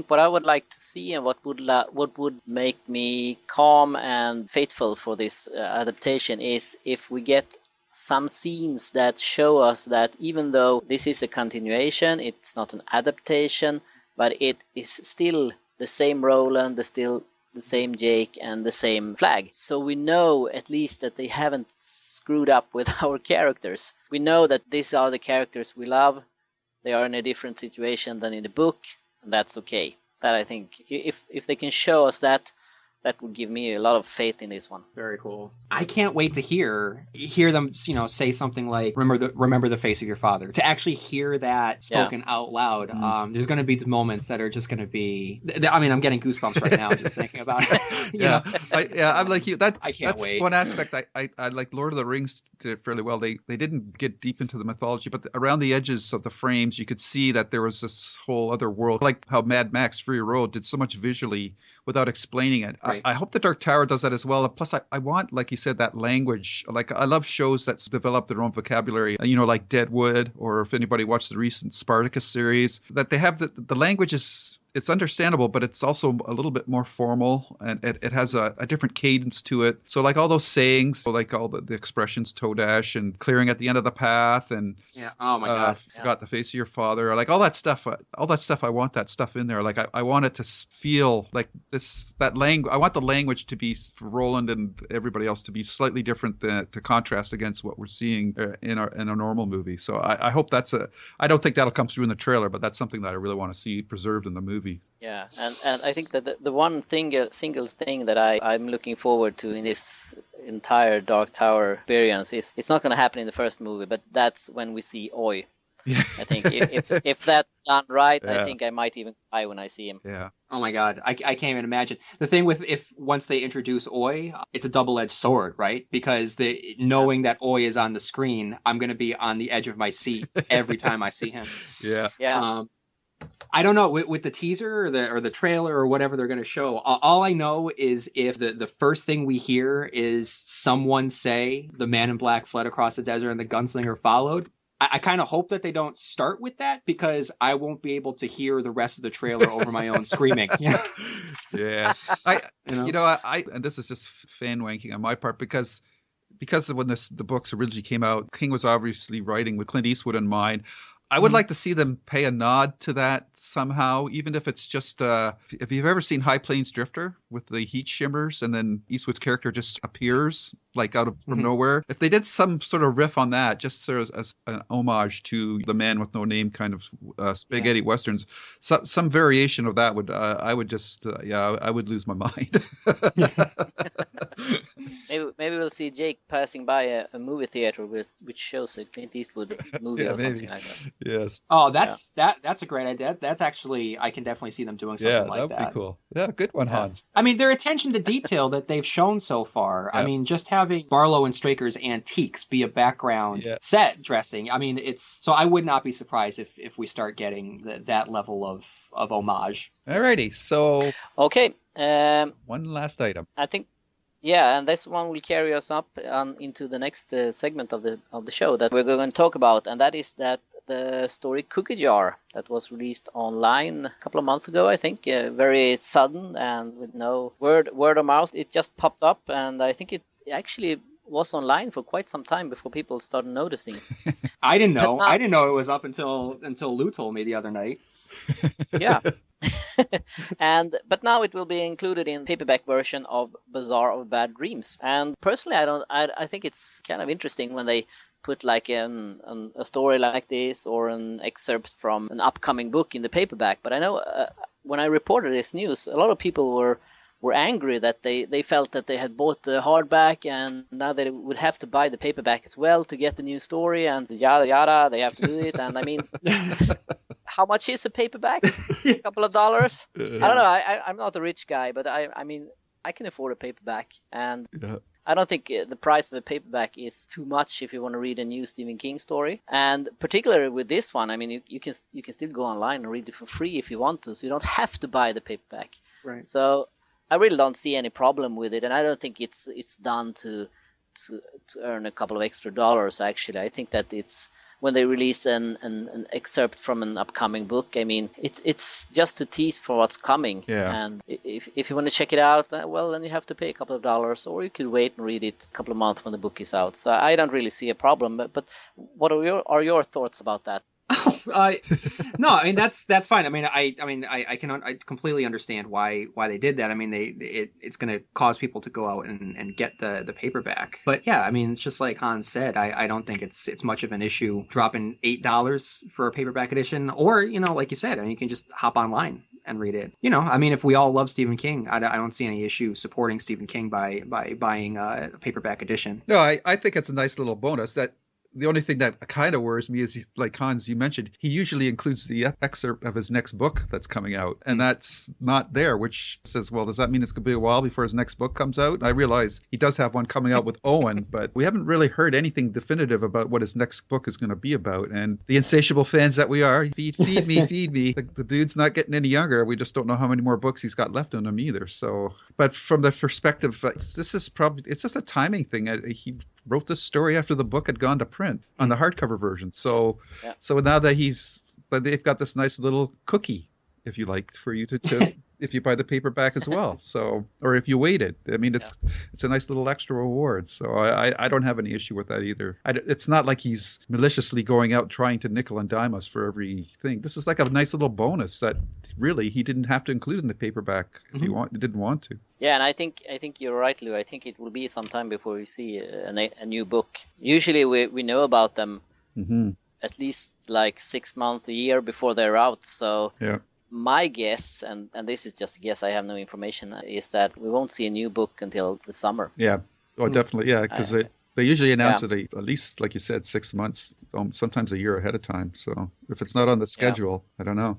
what I would like to see and what would make me calm and faithful for this adaptation is if we get some scenes that show us that even though this is a continuation, it's not an adaptation, but it is still the same Roland, still the same Jake, and the same flag. So we know at least that they haven't screwed up with our characters. We know that these are the characters we love. They are in a different situation than in the book, and that's okay. That I think if they can show us that, that would give me a lot of faith in this one. Very cool. I can't wait to hear them, say something like "Remember the face of your father." To actually hear that spoken out loud, there's going to be moments that are just going to be. I mean, I'm getting goosebumps right now just thinking about it. I'm like you. I can't that's wait. One aspect I like. Lord of the Rings did it fairly well. They didn't get deep into the mythology, but around the edges of the frames, you could see that there was this whole other world, like how Mad Max Fury Road did so much visually without explaining it. Right. I hope the Dark Tower does that as well. Plus, I want, like you said, that language. Like, I love shows that develop their own vocabulary, like Deadwood, or if anybody watched the recent Spartacus series, that they have the language is, it's understandable, but it's also a little bit more formal, and it has a different cadence to it. So like all those sayings, like all the expressions, Todash and clearing at the end of the path, and oh my God, forgot the face of your father, like all that stuff. I want that stuff in there. Like I want it to feel like that language. I want the language to be, for Roland and everybody else, to be slightly different to contrast against what we're seeing in a normal movie. So I hope I don't think that'll come through in the trailer, but that's something that I really want to see preserved in the movie. Yeah, and I think that the one single thing that I'm looking forward to in this entire Dark Tower experience is, it's not going to happen in the first movie, but that's when we see Oi. Yeah. I think if that's done right, I think I might even cry when I see him. Yeah. Oh my God, I can't even imagine. The thing with once they introduce Oi, it's a double-edged sword, right? Because knowing that Oi is on the screen, I'm going to be on the edge of my seat every time I see him. Yeah. Yeah. I don't know, with the teaser or the trailer or whatever they're going to show. All I know is if the first thing we hear is someone say the man in black fled across the desert and the gunslinger followed, I kind of hope that they don't start with that, because I won't be able to hear the rest of the trailer over my own screaming. Yeah. And this is just fan wanking on my part, because of when the books originally came out, King was obviously writing with Clint Eastwood in mind. I would like to see them pay a nod to that somehow, even if it's just, if you've ever seen High Plains Drifter with the heat shimmers and then Eastwood's character just appears like from nowhere. If they did some sort of riff on that, just sort of as an homage to the Man with No Name kind of spaghetti westerns, some variation of that would, I would just, I would lose my mind. Maybe we'll see Jake passing by a movie theater which shows a Clint Eastwood movie or something like that. Yes. Oh, that's a great idea. That's actually, I can definitely see them doing something like that. Yeah, that'd be cool. Yeah, good one, Hans. I mean, their attention to detail that they've shown so far. I mean, just having Barlow and Straker's antiques be a background set dressing. I mean, so I would not be surprised if we start getting that level of homage. Alrighty, so okay. One last item. I think. Yeah, and this one will carry us up into the next segment of the show that we're going to talk about, and that is the story Cookie Jar that was released online a couple of months ago, I think. Very sudden and with no word of mouth. It just popped up, and I think it actually was online for quite some time before people started noticing. I didn't know. I didn't know it was up until Lou told me the other night. Yeah. But now it will be included in paperback version of Bazaar of Bad Dreams. And personally, I think it's kind of interesting when they put like a story like this or an excerpt from an upcoming book in the paperback. But I know when I reported this news, a lot of people were angry that they felt that they had bought the hardback and now they would have to buy the paperback as well to get the new story and yada yada. They have to do it, and I mean. How much is a paperback? A couple of dollars? I don't know. I'm not a rich guy, but I mean, I can afford a paperback. And I don't think the price of a paperback is too much if you want to read a new Stephen King story. And particularly with this one, I mean, you can still go online and read it for free if you want to. So you don't have to buy the paperback. Right. So I really don't see any problem with it. And I don't think it's done to earn a couple of extra dollars, actually. I think that it's when they release an excerpt from an upcoming book. I mean, it's just a tease for what's coming. Yeah. And if you want to check it out, well, then you have to pay a couple of dollars, or you could wait and read it a couple of months when the book is out. So I don't really see a problem. But what are your thoughts about that? No, I mean that's fine. I mean I completely understand why they did that. I mean it's going to cause people to go out and get the paperback. But yeah, I mean it's just like Hans said. I don't think it's much of an issue dropping $8 for a paperback edition, or like you said, I mean you can just hop online and read it. I mean if we all love Stephen King, I don't see any issue supporting Stephen King by buying a paperback edition. No, I think it's a nice little bonus. That the only thing that kind of worries me is, like Hans, you mentioned, he usually includes the excerpt of his next book that's coming out, and that's not there, which says, well, does that mean it's going to be a while before his next book comes out? I realize he does have one coming out with Owen, but we haven't really heard anything definitive about what his next book is going to be about. And the insatiable fans that we are, feed me, feed me. The dude's not getting any younger. We just don't know how many more books he's got left in him either. So, but from the perspective, this is probably, it's just a timing thing. He wrote this story after the book had gone to print on the hardcover version. So now that they've got this nice little cookie, if you like, for you to if you buy the paperback as well. So, or if you waited, I mean, it's a nice little extra reward. So I don't have any issue with that either. It's not like he's maliciously going out trying to nickel and dime us for everything. This is like a nice little bonus that really he didn't have to include in the paperback if he didn't want to. Yeah, and I think you're right, Lou. I think it will be some time before we see a new book. Usually we know about them at least like 6 months, a year before they're out. So my guess, and this is just a guess, I have no information, is that we won't see a new book until the summer. Yeah, oh, definitely, yeah, because they usually announce it at least, like you said, 6 months, sometimes a year ahead of time. So if it's not on the schedule, I don't know.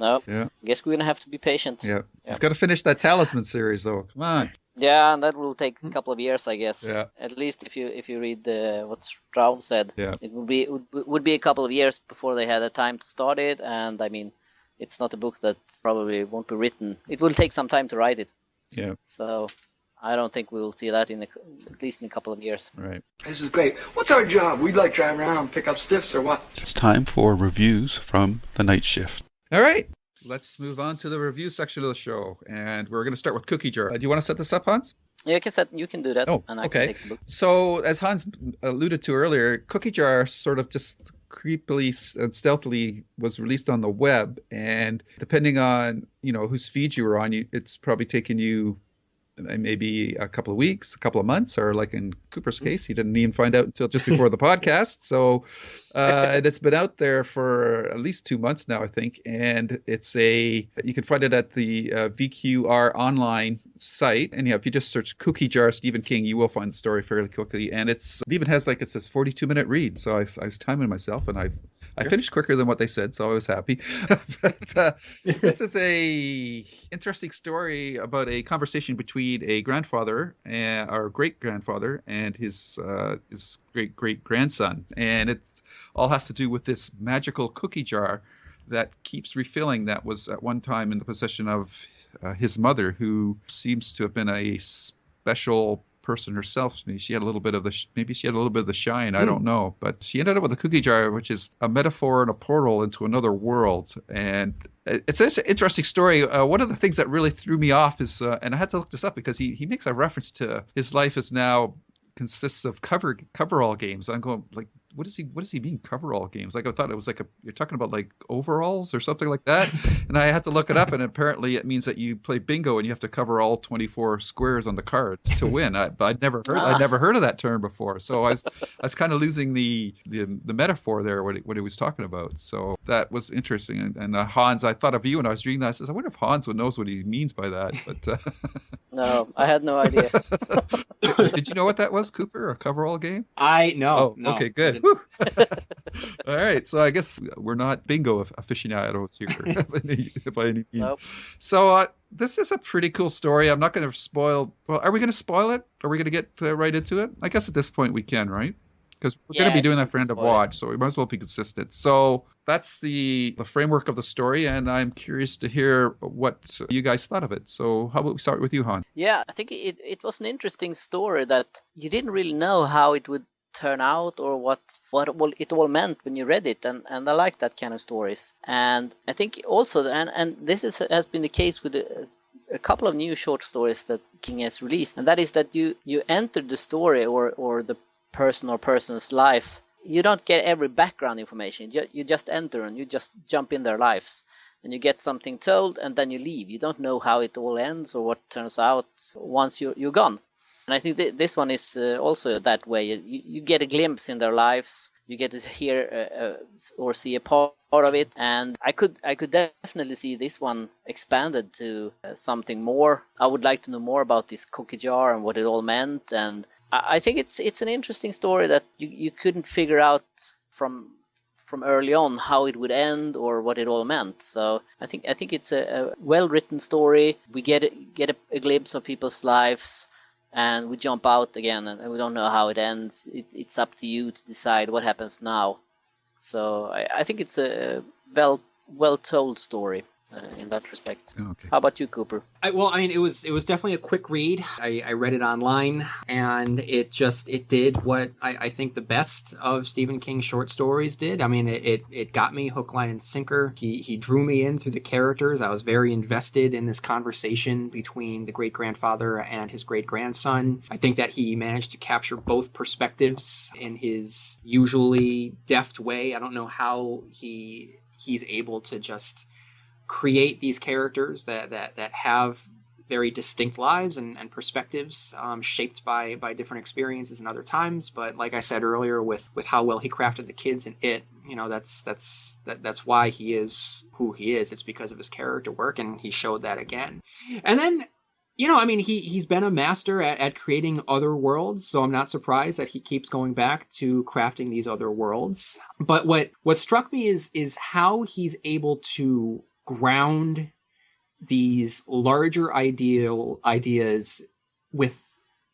No, I guess we're going to have to be patient. Yeah, he's got to finish that Talisman series, though. Come on. Yeah, and that will take a couple of years, I guess. Yeah. At least if you read what Straub said, it would be a couple of years before they had the time to start it. And I mean, it's not a book that probably won't be written. It will take some time to write it. Yeah. So I don't think we will see that at least in a couple of years. Right. This is great. What's our job? We'd like drive around, pick up stiffs or what? It's time for reviews from the night shift. All right. Let's move on to the review section of the show. And we're going to start with Cookie Jar. Do you want to set this up, Hans? Yeah, you can do that. Oh, and okay. I can take the book. So as Hans alluded to earlier, Cookie Jar sort of just creepily and stealthily was released on the web. And depending on, whose feed you were on, it's probably taken you maybe a couple of weeks, a couple of months, or like in Cooper's case, he didn't even find out until just before the podcast. So, and it's been out there for at least 2 months now, I think. And you can find it at the VQR online site. And if you just search Cookie Jar Stephen King, you will find the story fairly quickly. And it even has it says 42-minute read. So I was timing myself, and I finished quicker than what they said, so I was happy. But this is a interesting story about a conversation between a grandfather or great-grandfather and his great-great-grandson. And it all has to do with this magical cookie jar that keeps refilling, that was at one time in the possession of his mother, who seems to have been a special person herself. Maybe she had a little bit of the shine. I don't know, but she ended up with a cookie jar, which is a metaphor and a portal into another world. And it's an interesting story. One of the things that really threw me off is, and I had to look this up because he makes a reference to his life is now consists of coverall games. I'm going like, what does he mean coverall games? Like I thought it was like you're talking about like overalls or something like that. And I had to look it up, and apparently it means that you play bingo and you have to cover all 24 squares on the card to win. I'd never heard of that term before. So I was kind of losing the metaphor there what he was talking about. So that was interesting. And Hans, I thought of you when I was reading that. I said, I wonder if Hans knows what he means by that. But no, I had no idea. Did you know what that was, Cooper? A coverall game? No. Oh, okay, good. All right, so I guess we're not bingo aficionados here by any means. Nope. So this is a pretty cool story. I'm not going to spoil. Well, are we going to spoil it? Are we going to get right into it? I guess at this point we can, right? Because we're going to be doing that for End of Watch, so we might as well be consistent. So that's the framework of the story, and I'm curious to hear what you guys thought of it. So how about we start with you, Han? Yeah, I think it was an interesting story that you didn't really know how it would turn out or what it all meant when you read it, and I like that kind of stories. And I think also, and this has been the case with a couple of new short stories that King has released, and that is that you enter the story or the person or person's life. You don't get every background information. You just enter and you just jump in their lives, and you get something told, and then you leave. You don't know how it all ends or what turns out once you're gone. And I think this one is also that way. You get a glimpse in their lives. You get to hear or see a part of it, and I could definitely see this one expanded to something more. I would like to know more about this cookie jar and what it all meant, and I think it's an interesting story that you couldn't figure out from early on how it would end or what it all meant. So I think it's a well written story. We get a glimpse of people's lives, and we jump out again, and we don't know how it ends. It's up to you to decide what happens now. So I think it's a well told story in that respect. Okay. How about you, Cooper? It was definitely a quick read. I read it online, and it did what I think the best of Stephen King's short stories did. I mean, it got me hook, line, and sinker. He drew me in through the characters. I was very invested in this conversation between the great-grandfather and his great-grandson. I think that he managed to capture both perspectives in his usually deft way. I don't know how he's able to just create these characters that have very distinct lives and perspectives shaped by different experiences in other times. But like I said earlier, with how well he crafted the kids in it, that's why he is who he is. It's because of his character work, and he showed that again. And then he's been a master at creating other worlds, so I'm not surprised that he keeps going back to crafting these other worlds. But what struck me is how he's able to ground these larger ideas with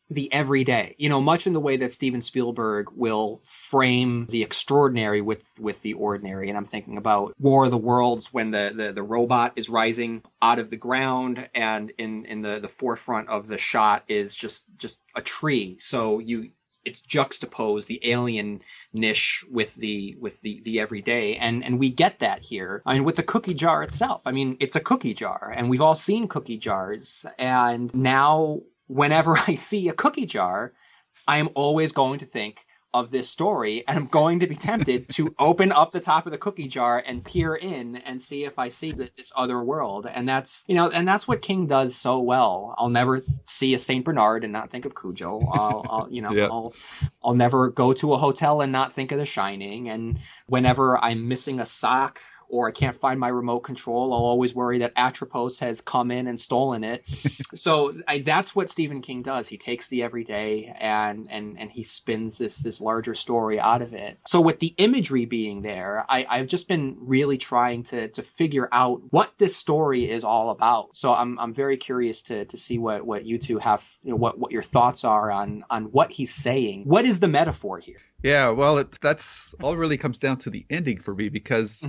the everyday, much in the way that Steven Spielberg will frame the extraordinary with the ordinary. And I'm thinking about War of the Worlds, when the robot is rising out of the ground, and in the forefront of the shot is just a tree. So it's juxtaposed, the alien niche with the everyday, and we get that here. I mean, with the cookie jar itself. I mean, it's a cookie jar, and we've all seen cookie jars. And now, whenever I see a cookie jar, I am always going to think of this story, and I'm going to be tempted to open up the top of the cookie jar and peer in and see if I see this other world. And that's what King does so well. I'll never see a Saint Bernard and not think of Cujo. I'll never go to a hotel and not think of The Shining. And whenever I'm missing a sock or I can't find my remote control, I'll always worry that Atropos has come in and stolen it. So that's what Stephen King does. He takes the everyday and he spins this larger story out of it. So with the imagery being there, I've just been really trying to figure out what this story is all about. So I'm very curious to see what you two have, what your thoughts are on what he's saying. What is the metaphor here? Yeah, well, that's all really comes down to the ending for me, because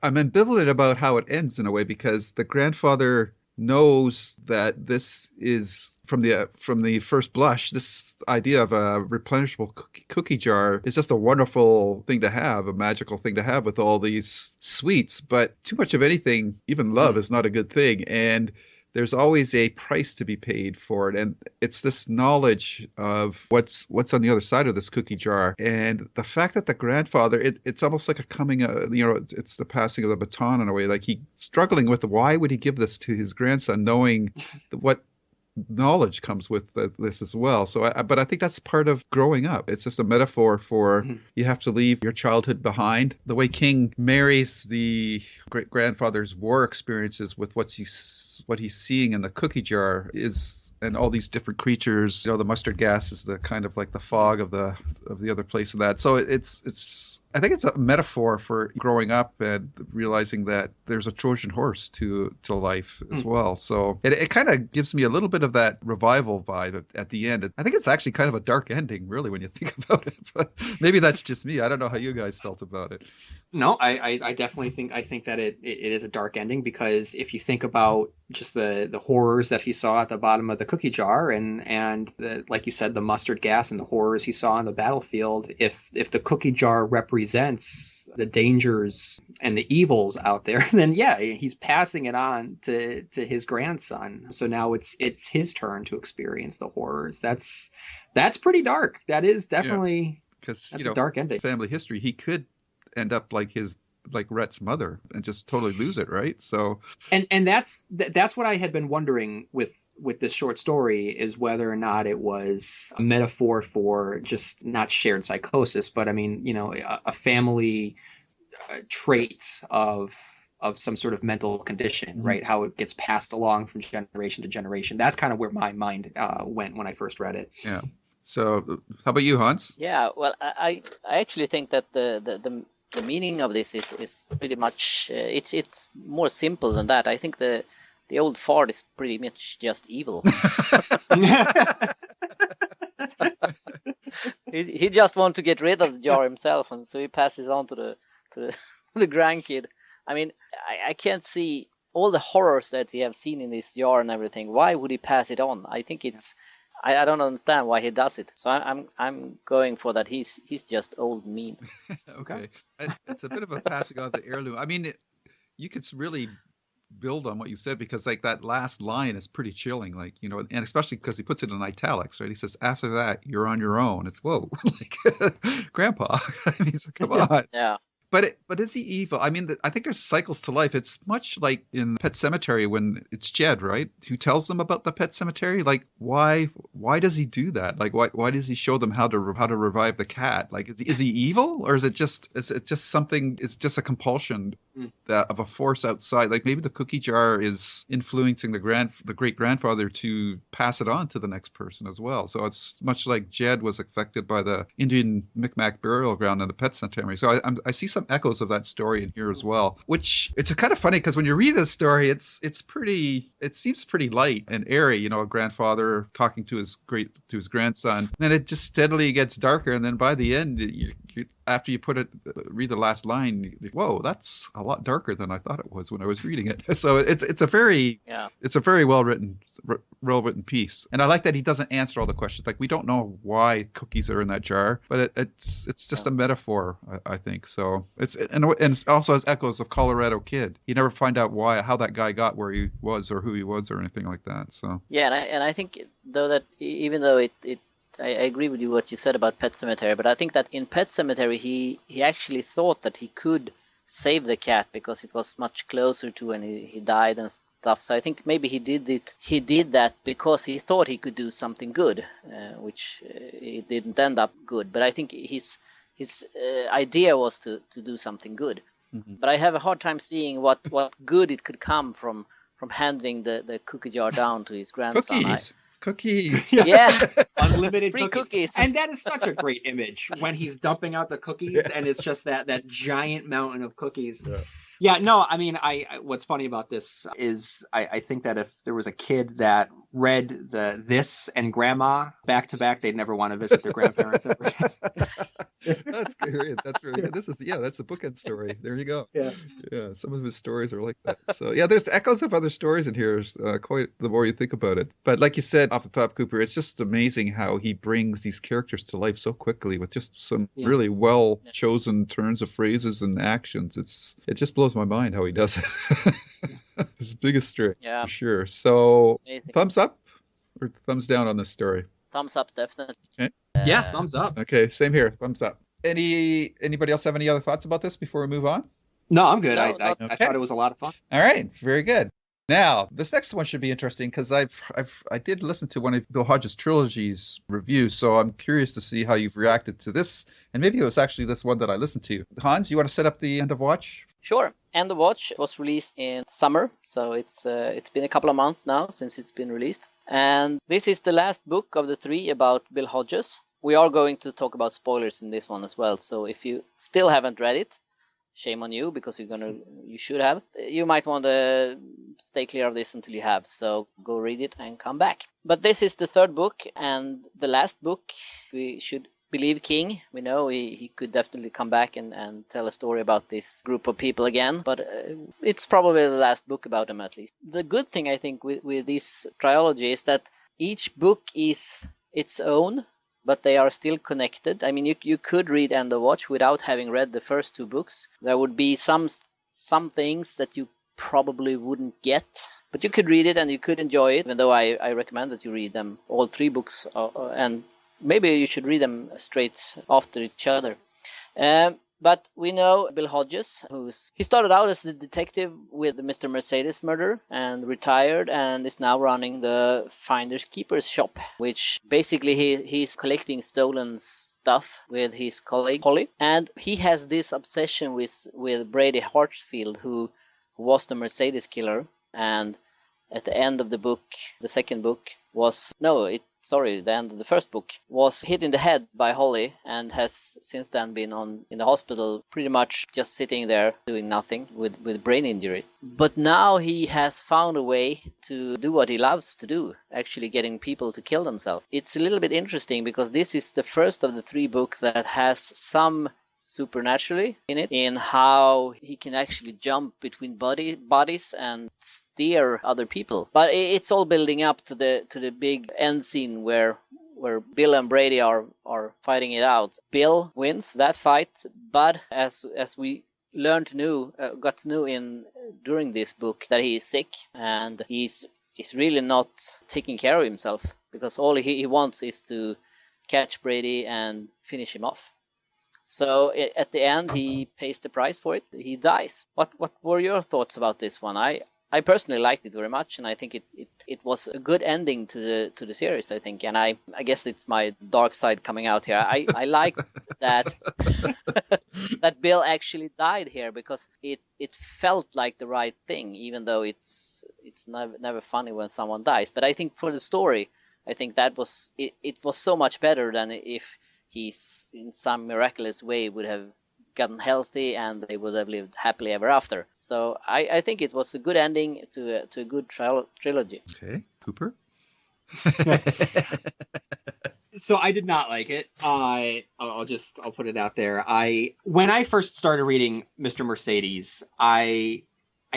I'm ambivalent about how it ends in a way, because the grandfather knows that this is from the first blush, this idea of a replenishable cookie jar is just a wonderful thing to have, a magical thing to have with all these sweets. But too much of anything, even love, is not a good thing. And there's always a price to be paid for it. And it's this knowledge of what's on the other side of this cookie jar. And the fact that the grandfather, it's almost like a coming, it's the passing of the baton in a way. Like he's struggling with why would he give this to his grandson, knowing what knowledge comes with this as well. So, but I think that's part of growing up. It's just a metaphor for you have to leave your childhood behind. The way King marries the great grandfather's war experiences with what he's seeing in the cookie jar and all these different creatures. The mustard gas is the kind of like the fog of the other place of that. So it's I think it's a metaphor for growing up and realizing that there's a Trojan horse to life as well. So it kind of gives me a little bit of that revival vibe at the end. I think it's actually kind of a dark ending, really, when you think about it. But maybe that's just me. I don't know how you guys felt about it. No, I definitely think that it is a dark ending, because if you think about just the horrors that he saw at the bottom of the cookie jar, and like you said, the mustard gas and the horrors he saw on the battlefield. If the cookie jar represents the dangers and the evils out there, then yeah, he's passing it on to his grandson. So now it's his turn to experience the horrors. That's pretty dark. That is definitely, because that's a dark ending. Family history, he could end up like Rhett's mother and just totally lose it, right? So and that's what I had been wondering with this short story, is whether or not it was a metaphor for just not shared psychosis, but I mean, a family trait of some sort of mental condition, right? How it gets passed along from generation to generation. That's kind of where my mind went when I first read it. Yeah. So how about you, Hans? Yeah, well, I actually think that the meaning of this is pretty much it's more simple than that. I think the old fart is pretty much just evil. he just wants to get rid of the jar himself, and so he passes on to the grandkid. I mean, I can't see all the horrors that he have seen in this jar and everything. Why would he pass it on? I think I don't understand why he does it. So I'm going for that. He's just old and mean. Okay. It's a bit of a passing on the heirloom. I mean, you could really build on what you said, because like that last line is pretty chilling, like, and especially because he puts it in italics, right? He says, after that, you're on your own. It's whoa, like Grandpa. I mean, so come on. Yeah. But is he evil? I mean, I think there's cycles to life. It's much like in Pet Sematary when it's Jed, right, who tells them about the Pet Cemetery. Like, why does he do that? Like, why does he show them how to revive the cat? Like, is he evil, or is it just something? It's just a compulsion of a force outside. Like maybe the cookie jar is influencing the great grandfather to pass it on to the next person as well. So it's much like Jed was affected by the Indian Micmac burial ground in the Pet Cemetery. So I see some echoes of that story in here as well, which it's kind of funny because when you read this story, it seems pretty light and airy, a grandfather talking to his grandson. Then it just steadily gets darker, and then by the end, after you read the last line, whoa, that's a lot darker than I thought it was when I was reading it. So it's a very well written piece, and I like that he doesn't answer all the questions. Like, we don't know why cookies are in that jar, but it's just a metaphor, I think. So it also has echoes of Colorado Kid. You never find out how that guy got where he was or who he was or anything like that. So yeah, and I think though that even though I agree with you what you said about Pet Sematary, but I think that in Pet Sematary he actually thought that he could save the cat because it was much closer to when he died and stuff. So I think maybe he did that because he thought he could do something good, which it didn't end up good. But I think his idea was to do something good. Mm-hmm. But I have a hard time seeing what good it could come from handing the cookie jar down to his grandson. Cookies. Yeah. Unlimited free cookies. And that is such a great image when he's dumping out the cookies and it's just that giant mountain of cookies. Yeah, no, I mean, what's funny about this is I think that if there was a kid that read this and Grandma back to back, they'd never want to visit their grandparents ever. That's great. That's really good. That's the bookend story. There you go. Yeah. Some of his stories are like that. So yeah, there's echoes of other stories in here. Quite the more you think about it. But like you said off the top, Cooper, it's just amazing how he brings these characters to life so quickly with just some really well chosen turns of phrases and actions. It just blows my mind how he does it. His biggest story, for sure. So, thumbs up or thumbs down on this story? Thumbs up, definitely. Okay. Yeah, thumbs up. Okay, same here. Thumbs up. Anybody else have any other thoughts about this before we move on? No, I'm good. I thought it was a lot of fun. All right, very good. Now, this next one should be interesting because I did listen to one of Bill Hodges' trilogy's reviews, so I'm curious to see how you've reacted to this, and maybe it was actually this one that I listened to. Hans, you want to set up the End of Watch? Sure. End of Watch was released in summer, so it's been a couple of months now since it's been released, and this is the last book of the 3 about Bill Hodges. We are going to talk about spoilers in this one as well, so if you still haven't read it, shame on you, because you should have. You might want to stay clear of this until you have, so go read it and come back. But this is the 3rd book and the last book. We should believe King. We know he could definitely come back and tell a story about this group of people again, but it's probably the last book about them at least. The good thing I think with this trilogy is that each book is its own, but they are still connected. I mean, you could read End of Watch without having read the first two books. There would be some things that you probably wouldn't get, but you could read it and you could enjoy it, even though I recommend that you read them, all three books, and maybe you should read them straight after each other. But we know Bill Hodges, he started out as a detective with the Mr. Mercedes murder and retired and is now running the Finders Keepers shop, which basically he's collecting stolen stuff with his colleague Holly. And he has this obsession with Brady Hartsfield, who was the Mercedes killer. And at the end of the book, the second book the end of the first book, was hit in the head by Holly and has since then been in the hospital, pretty much just sitting there doing nothing with brain injury. But now he has found a way to do what he loves to do, actually getting people to kill themselves. It's a little bit interesting because this is the first of the three books that has some supernaturally in it, in how he can actually jump between bodies and steer other people. But it's all building up to the big end scene where Bill and Brady are fighting it out. Bill wins that fight, but as we got to know during this book, that he is sick and he's really not taking care of himself, because all he wants is to catch Brady and finish him off. So at the end, he pays the price for it. He dies. What were your thoughts about this one? I personally liked it very much, and I think it was a good ending to the series, I think. And I guess it's my dark side coming out here. I like that that Bill actually died here, because it felt like the right thing, even though it's never funny when someone dies. But I think for the story, I think that was it was so much better than if he's in some miraculous way would have gotten healthy and they would have lived happily ever after. So I think it was a good ending to a good trilogy. Okay, Cooper? So I did not like it. I'll put it out there. When I first started reading Mr. Mercedes, I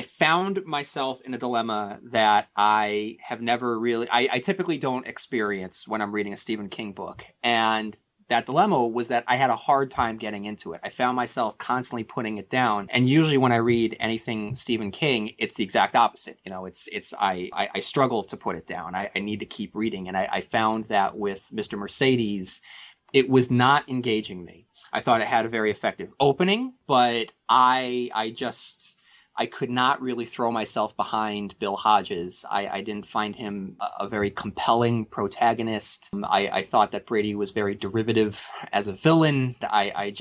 found myself in a dilemma that I have never really, I typically don't experience when I'm reading a Stephen King book. And that dilemma was that I had a hard time getting into it. I found myself constantly putting it down. And usually when I read anything Stephen King, it's the exact opposite. You know, I struggle to put it down. I need to keep reading. And I found that with Mr. Mercedes, it was not engaging me. I thought it had a very effective opening, but I could not really throw myself behind Bill Hodges. I didn't find him a very compelling protagonist. I thought that Brady was very derivative as a villain. I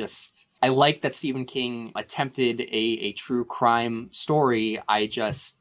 like that Stephen King attempted a true crime story. I just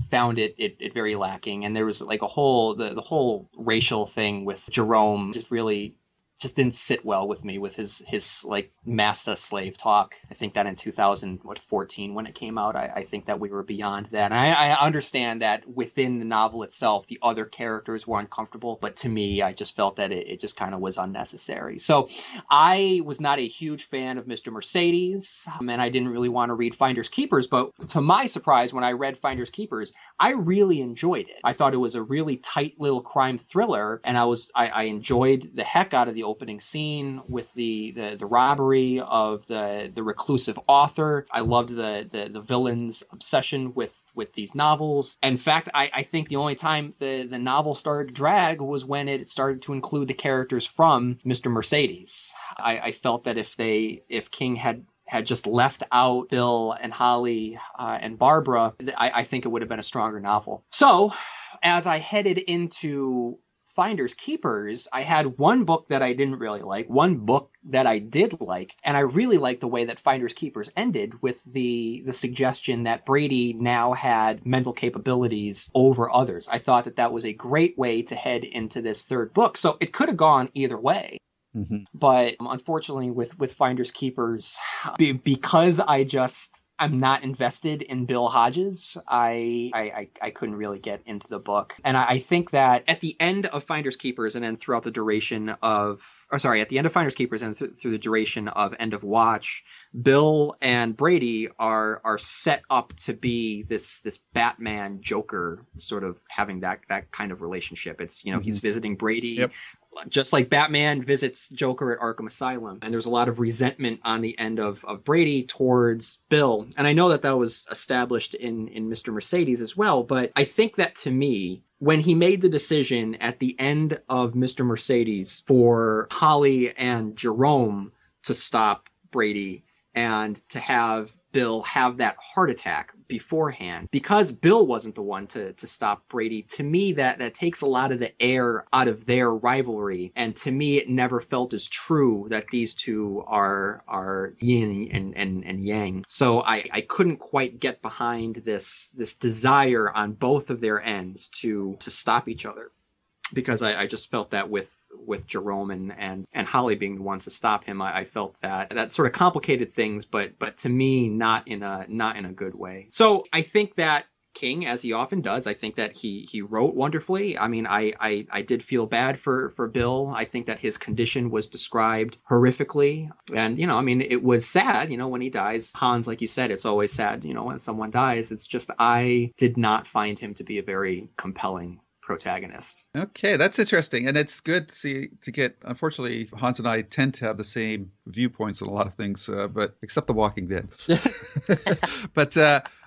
found it very lacking. And there was like the whole racial thing with Jerome just didn't sit well with me, with his like master slave talk. I think that in 2014 when it came out, I think that we were beyond that. And I understand that within the novel itself, the other characters were uncomfortable, but to me, I just felt that it just kind of was unnecessary. So I was not a huge fan of Mr. Mercedes, and I didn't really want to read Finders Keepers, but to my surprise, when I read Finders Keepers, I really enjoyed it. I thought it was a really tight little crime thriller, and I enjoyed the heck out of the opening scene with the robbery of the reclusive author. I loved the villain's obsession with these novels. In fact, I think the only time the novel started to drag was when it started to include the characters from Mr. Mercedes. I felt that if King had just left out Bill and Holly and Barbara, I think it would have been a stronger novel. So as I headed into Finders Keepers, I had one book that I didn't really like, one book that I did like, and I really liked the way that Finders Keepers ended with the suggestion that Brady now had mental capabilities over others. I thought that was a great way to head into this third book. So it could have gone either way. Mm-hmm. But unfortunately with Finders Keepers, because I I'm not invested in Bill Hodges, I couldn't really get into the book. And I think that at the end of Finders Keepers and then throughout the duration of, or sorry, at the end of Finders Keepers and through the duration of End of Watch, Bill and Brady are set up to be this Batman Joker sort of having that kind of relationship. It's, you know, he's visiting Brady. Yep. Just like Batman visits Joker at Arkham Asylum. And there's a lot of resentment on the end of Brady towards Bill. And I know that was established in Mr. Mercedes as well, but I think that to me, when he made the decision at the end of Mr. Mercedes for Holly and Jerome to stop Brady and to have Bill have that heart attack beforehand, because Bill wasn't the one to stop Brady, to me that takes a lot of the air out of their rivalry. And to me, it never felt as true that these two are yin and yang. So I couldn't quite get behind this desire on both of their ends to stop each other, because I just felt that with Jerome and Holly being the ones to stop him, I felt that sort of complicated things, but to me, not in a good way. So I think that King, as he often does, I think that he wrote wonderfully. I mean, I did feel bad for Bill. I think that his condition was described horrifically. And, you know, I mean, it was sad, you know, when he dies. Hans, like you said, it's always sad, you know, when someone dies. It's just, I did not find him to be a very compelling protagonist. Okay, that's interesting, and it's good to get. Unfortunately, Hans and I tend to have the same viewpoints on a lot of things, but except The Walking Dead. But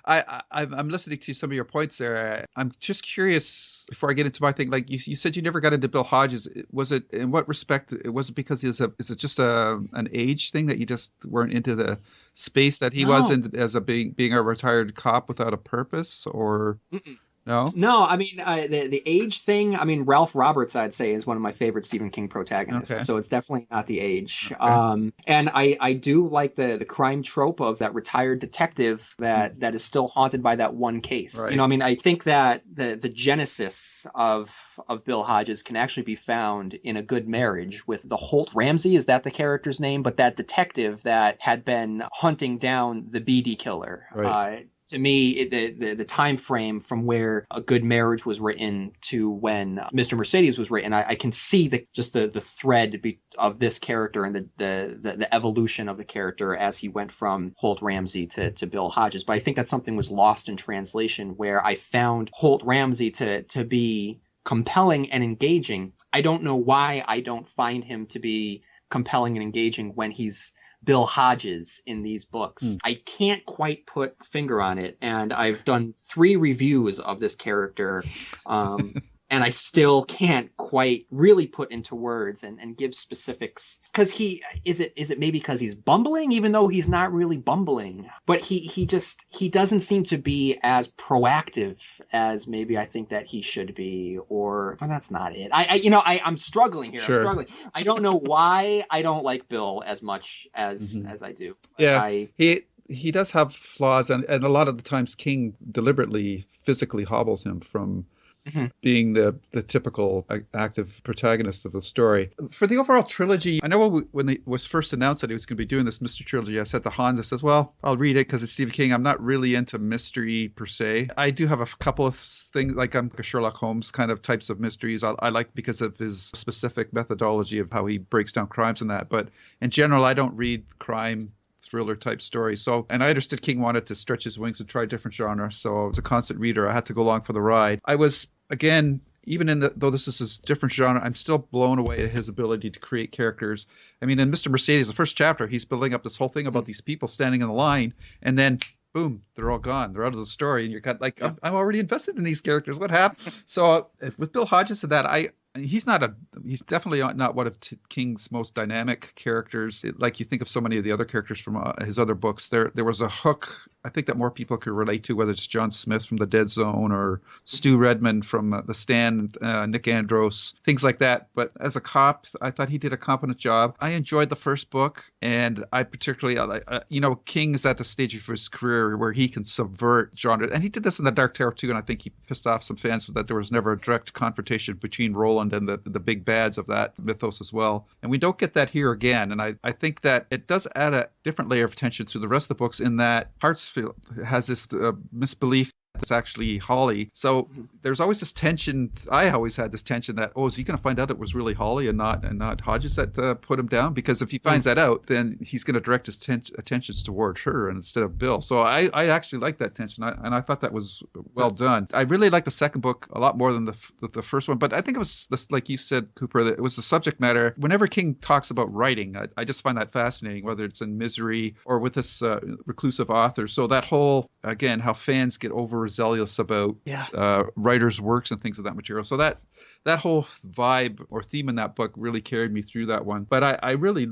I'm listening to some of your points there. I'm just curious before I get into my thing. Like you said, you never got into Bill Hodges. Was it in what respect? Was it because is it just an age thing that you just weren't into the space that he was in as being a retired cop without a purpose, or? Mm-mm. No, I mean, the age thing, I mean, Ralph Roberts, I'd say, is one of my favorite Stephen King protagonists. Okay. So it's definitely not the age. Okay. And I do like the crime trope of that retired detective that is still haunted by that one case. Right. You know, I mean, I think that the genesis of Bill Hodges can actually be found in A Good Marriage with the Holt Ramsey, is that the character's name? But that detective that had been hunting down the BD killer. Right. To me, the time frame from where A Good Marriage was written to when Mr. Mercedes was written, I can see the thread of this character and the evolution of the character as he went from Holt Ramsey to Bill Hodges. But I think that something was lost in translation, where I found Holt Ramsey to be compelling and engaging. I don't know why I don't find him to be compelling and engaging when he's Bill Hodges in these books. I can't quite put a finger on it, and I've done 3 reviews of this character, and I still can't quite really put into words and give specifics. Because is it maybe because he's bumbling, even though he's not really bumbling, but he doesn't seem to be as proactive as maybe I think that he should be, or that's not it. I'm struggling here. Sure. I'm struggling. I don't know why I don't like Bill as much as I do. Yeah, he does have flaws, and a lot of the times King deliberately physically hobbles him from being the typical active protagonist of the story. For the overall trilogy, I know when it was first announced that he was going to be doing this mystery trilogy, I said to Hans, I says, well, I'll read it because it's Stephen King. I'm not really into mystery per se. I do have a couple of things, like I'm a Sherlock Holmes kind of types of mysteries I like because of his specific methodology of how he breaks down crimes and that. But in general, I don't read crime thriller type story. So, and I understood King wanted to stretch his wings and try different genres. So I was a constant reader. I had to go along for the ride. I was, again, even though this is a different genre, I'm still blown away at his ability to create characters. I mean, in Mr. Mercedes, the first chapter, he's building up this whole thing about these people standing in the line, and then boom, they're all gone. They're out of the story, and you're kind of like, I'm already invested in these characters. What happened? So with Bill Hodges and that, he's definitely not one of King's most dynamic characters. Like you think of so many of the other characters from his other books, there was a hook I think that more people could relate to, whether it's John Smith from The Dead Zone or Stu Redmond from The Stand, Nick Andros, things like that. But as a cop, I thought he did a competent job. I enjoyed the first book, and I particularly, King is at the stage of his career where he can subvert genre. And he did this in The Dark Tower too, and I think he pissed off some fans that there was never a direct confrontation between Roland and the big bads of that mythos as well. And we don't get that here again. And I think that it does add a different layer of tension to the rest of the books in that parts Hartsfield has this misbelief it's actually Holly. So there's always this tension. I always had this tension that, oh, is he going to find out it was really Holly and not Hodges that put him down? Because if he finds that out, then he's going to direct his attentions towards her instead of Bill. So I actually like that tension, and I thought that was well done. I really like the second book a lot more than the first one, but I think it was this, like you said, Cooper, that it was the subject matter. Whenever King talks about writing, I just find that fascinating, whether it's in Misery or with this reclusive author. So that whole, again, how fans get overzealous about writers' works and things of that material. So that whole vibe or theme in that book really carried me through that one. But I really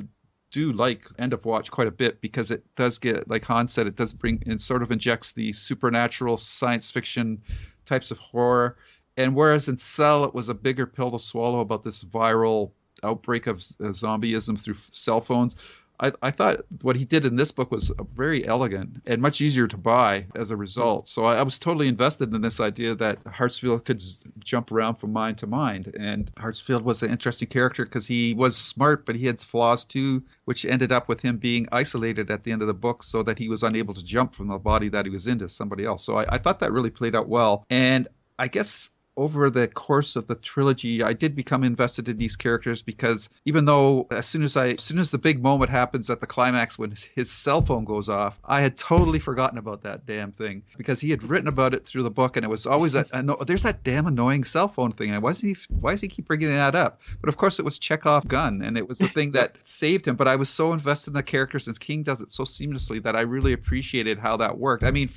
do like End of Watch quite a bit because it does get, like Hans said, it does bring, it sort of injects the supernatural science fiction types of horror. And whereas in Cell, it was a bigger pill to swallow about this viral outbreak of zombieism through cell phones, I thought what he did in this book was very elegant and much easier to buy as a result. So I was totally invested in this idea that Hartsfield could jump around from mind to mind. And Hartsfield was an interesting character because he was smart, but he had flaws too, which ended up with him being isolated at the end of the book so that he was unable to jump from the body that he was in to somebody else. So I thought that really played out well. And I guess over the course of the trilogy, I did become invested in these characters because even though as soon as the big moment happens at the climax when his cell phone goes off, I had totally forgotten about that damn thing because he had written about it through the book, and it was always there's that damn annoying cell phone thing. And why does he keep bringing that up? But of course, it was Chekhov's gun, and it was the thing that saved him. But I was so invested in the characters, and King does it so seamlessly that I really appreciated how that worked. I mean,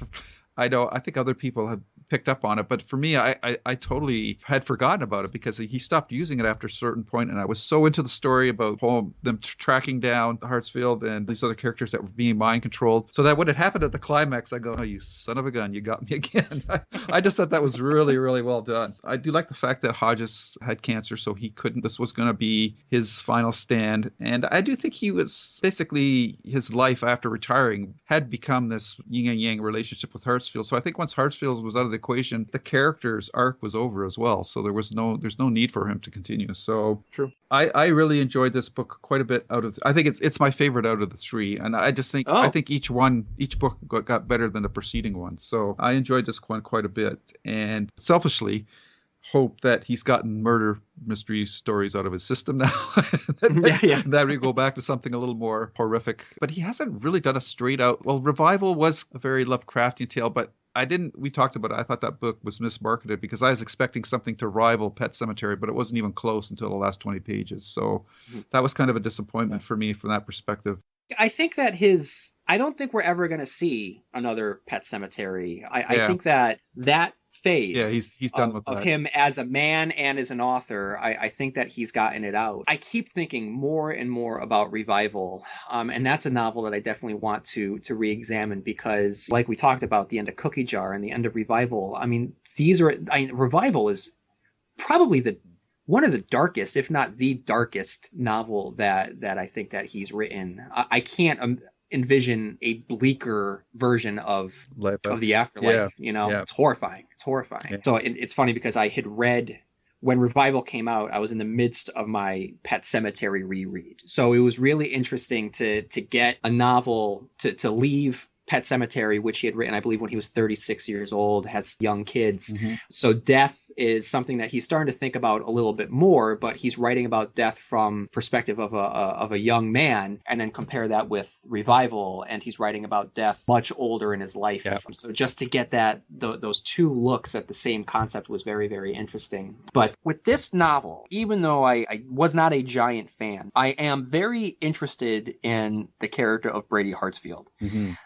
I think other people have picked up on it, but for me, I totally had forgotten about it because he stopped using it after a certain point, and I was so into the story about them tracking down Hartsfield and these other characters that were being mind controlled, so that when it happened at the climax, I go, oh, you son of a gun, you got me again. I just thought that was really, really well done. I do like the fact that Hodges had cancer, so this was going to be his final stand, and I do think he was basically, his life after retiring had become this yin and yang relationship with Hartsfield. So I think once Hartsfield was out of the equation, the character's arc was over as well. So there's no need for him to continue. So true. I really enjoyed this book quite a bit I think it's my favorite out of the three. And I just think, I think each book got better than the preceding one. So I enjoyed this one quite a bit. And selfishly, hope that he's gotten murder mystery stories out of his system now. That we go back to something a little more horrific. But he hasn't really done a straight out, well, Revival was a very Lovecraftian tale, but we talked about it. I thought that book was mismarketed because I was expecting something to rival Pet Sematary, but it wasn't even close until the last 20 pages. So that was kind of a disappointment for me from that perspective. I think that I don't think we're ever going to see another Pet Sematary. I think that phase he's done with of that. Him as a man and as an author, I think that he's gotten it out. I keep thinking more and more about Revival, and that's a novel that I definitely want to re-examine because, like we talked about, the end of Cookie Jar and the end of Revival, I mean, Revival is probably one of the darkest, if not the darkest novel that I think that he's written. I can't envision a bleaker version of the afterlife. It's horrifying. So it's funny because I had read, when Revival came out, I was in the midst of my Pet Sematary reread, so it was really interesting to get a novel to leave Pet Sematary, which he had written, I believe, when he was 36 years old, has young kids. So death is something that he's starting to think about a little bit more, but he's writing about death from perspective of a young man, and then compare that with Revival, and he's writing about death much older in his life. So just to get those two looks at the same concept was very, very interesting. But with this novel, even though I was not a giant fan, I am very interested in the character of Brady Hartsfield,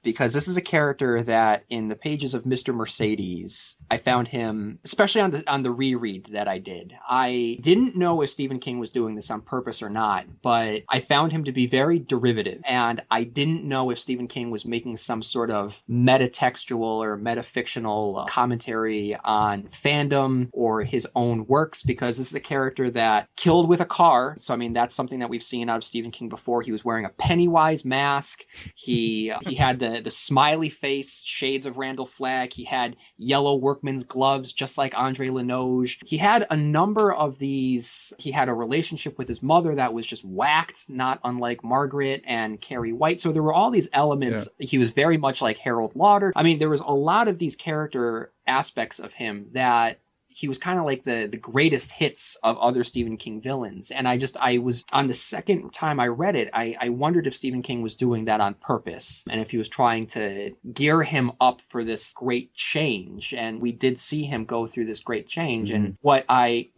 because this is a character that in the pages of Mr. Mercedes, I found him, especially on the reread that I did. I didn't know if Stephen King was doing this on purpose or not, but I found him to be very derivative, and I didn't know if Stephen King was making some sort of metatextual or metafictional commentary on fandom or his own works, because this is a character that killed with a car. So I mean, that's something that we've seen out of Stephen King before. He was wearing a Pennywise mask. He had the smiley face, shades of Randall Flagg. He had yellow workman's gloves, just like Andre Lernoux Noge. He had a number of these. He had a relationship with his mother that was just whacked, not unlike Margaret and Carrie White. So there were all these elements. Yeah. He was very much like Harold Lauder. I mean, there was a lot of these character aspects of him that he was kind of like the greatest hits of other Stephen King villains. And I was, on the second time I read it, I wondered if Stephen King was doing that on purpose and if he was trying to gear him up for this great change. And we did see him go through this great change. Mm-hmm. And what I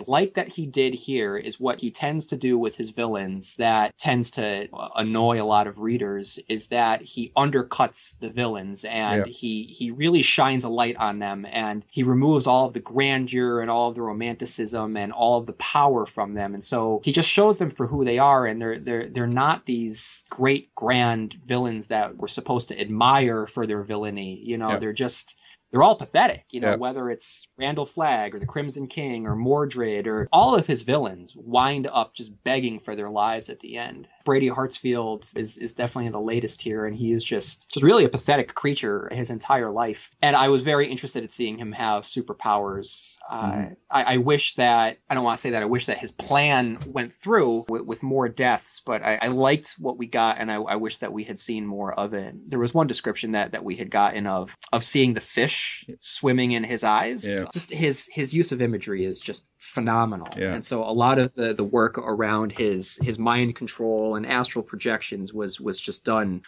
like that he did here is what he tends to do with his villains that tends to annoy a lot of readers, is that he undercuts the villains and he really shines a light on them, and he removes all of the grandeur and all of the romanticism and all of the power from them. And so he just shows them for who they are, and they're not these great grand villains that we're supposed to admire for their villainy. You know, they're all pathetic, you know, whether it's Randall Flagg or the Crimson King or Mordred, or all of his villains wind up just begging for their lives at the end. Brady Hartsfield is definitely the latest here, and he is just really a pathetic creature his entire life. And I was very interested in seeing him have superpowers. I wish that, I don't want to say that I wish that his plan went through with more deaths, but I liked what we got, and I wish that we had seen more of it. There was one description that we had gotten of seeing the fish swimming in his eyes. Yeah. Just his use of imagery is just phenomenal. Yeah. And so a lot of the work around his mind control and astral projections was just done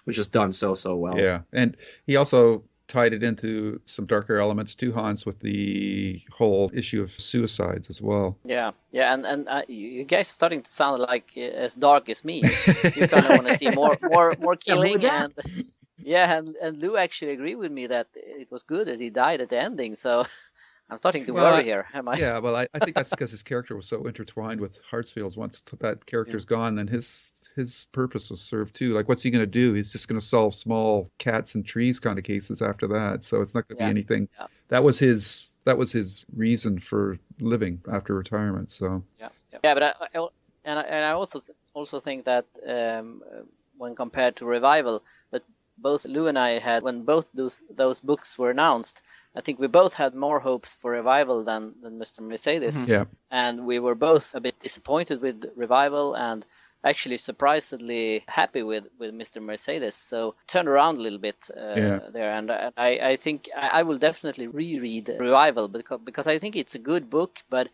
so well. Yeah. And he also tied it into some darker elements too, Hans, with the whole issue of suicides as well. Yeah, and you guys are starting to sound like as dark as me. You kind of want to see more killing, and Lou actually agreed with me that it was good that he died at the ending. So I'm starting to worry here. Am I? Yeah, well, I think that's because his character was so intertwined with Hartsfield's. Once that character's gone, then his purpose was served too. Like, what's he going to do? He's just going to solve small cats and trees kind of cases after that. So it's not going to be anything. Yeah. That was his reason for living after retirement. So but I also think that when compared to Revival, that both Lou and I had, when both those books were announced, I think we both had more hopes for Revival than Mr. Mercedes. Mm-hmm. Yeah. And we were both a bit disappointed with Revival and actually surprisingly happy with Mr. Mercedes. So turned around a little bit there. And I think I will definitely reread Revival because I think it's a good book, but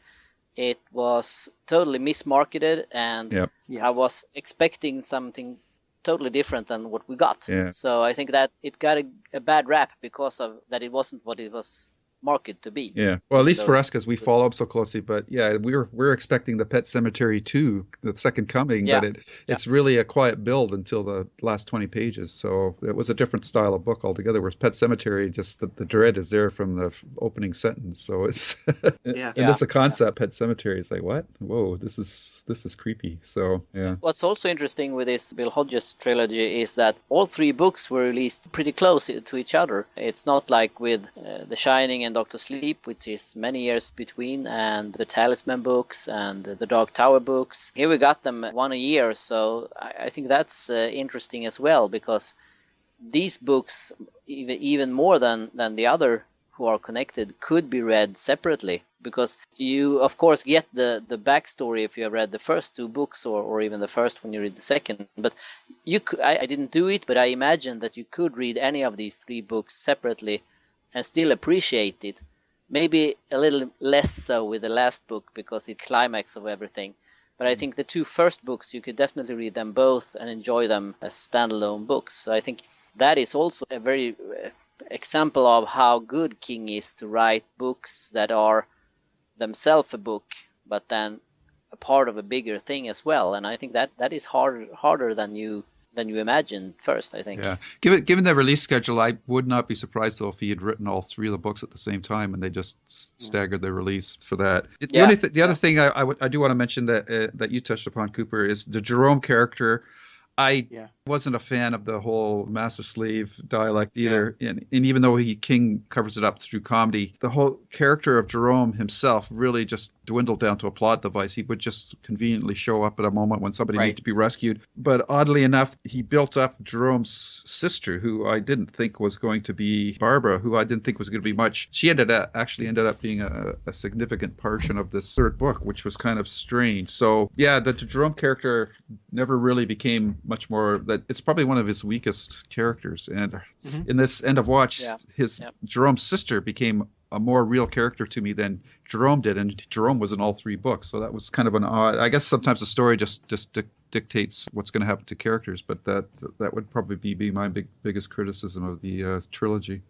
it was totally mismarketed, and I was expecting something totally different than what we got. Yeah. So I think that it got a bad rap because of that. It wasn't what it was marketed to be. Yeah. Well, at least for us, because we follow up so closely. But yeah, we're expecting the Pet Sematary 2, the second coming. Yeah. But it's really a quiet build until the last 20 pages. So it was a different style of book altogether. Whereas Pet Sematary, just the dread is there from the opening sentence. So it's and just the concept Pet Sematary is like, what? Whoa, this is creepy. So yeah. What's also interesting with this Bill Hodges trilogy is that all three books were released pretty close to each other. It's not like with The Shining and Dr. Sleep, which is many years between, and the Talisman books and the Dark Tower books. Here we got them one a year, so I think that's interesting as well, because these books, even more than the other who are connected, could be read separately, because you of course get the backstory if you have read the first two books, or even the first when you read the second. But I didn't do it, but I imagine that you could read any of these three books separately and still appreciate it. Maybe a little less so with the last book because it climax of everything. But I think the two first books, you could definitely read them both and enjoy them as standalone books. So I think that is also a very example of how good King is to write books that are themselves a book, but then a part of a bigger thing as well. And I think that is harder than you imagined first, I think. Yeah. Given the release schedule, I would not be surprised though if he had written all three of the books at the same time and they just staggered their release for that. The other thing I do want to mention that you touched upon, Cooper, is the Jerome character. I wasn't a fan of the whole massive slave dialect either. Yeah. And even though King covers it up through comedy, the whole character of Jerome himself really just dwindled down to a plot device. He would just conveniently show up at a moment when somebody needed to be rescued. But oddly enough, he built up Jerome's sister, who I didn't think was going to be Barbara, who I didn't think was going to be much. She actually ended up being a significant portion of this third book, which was kind of strange. So yeah, the Jerome character never really became much more. That it's probably one of his weakest characters. And in this End of Watch, Jerome's sister became a more real character to me than Jerome did, and Jerome was in all three books, so that was kind of an odd. I guess sometimes the story just dictates what's going to happen to characters, but that would probably be my biggest criticism of the trilogy,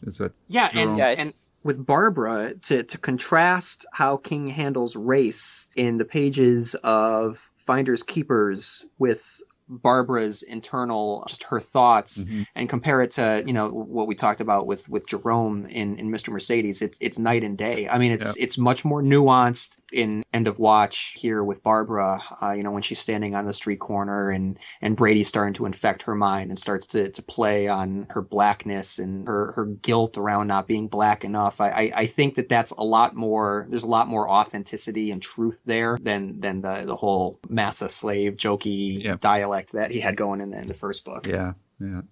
is that and with Barbara, to contrast how King handles race in the pages of Finders Keepers with Barbara's internal, just her thoughts, and compare it to, what we talked about with Jerome in Mr. Mercedes. It's night and day. I mean, it's much more nuanced in End of Watch here with Barbara, when she's standing on the street corner and Brady's starting to infect her mind and starts to play on her blackness and her guilt around not being black enough. I think that's a lot more, there's a lot more authenticity and truth there than the whole massa slave jokey dialect that he had going in the first book. Yeah.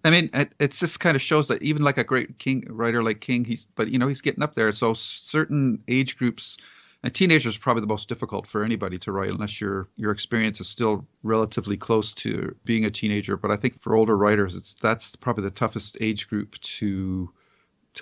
I mean, it just kind of shows that even like a great writer like King, he's getting up there. So certain age groups, and teenagers are probably the most difficult for anybody to write unless your experience is still relatively close to being a teenager. But I think for older writers, that's probably the toughest age group to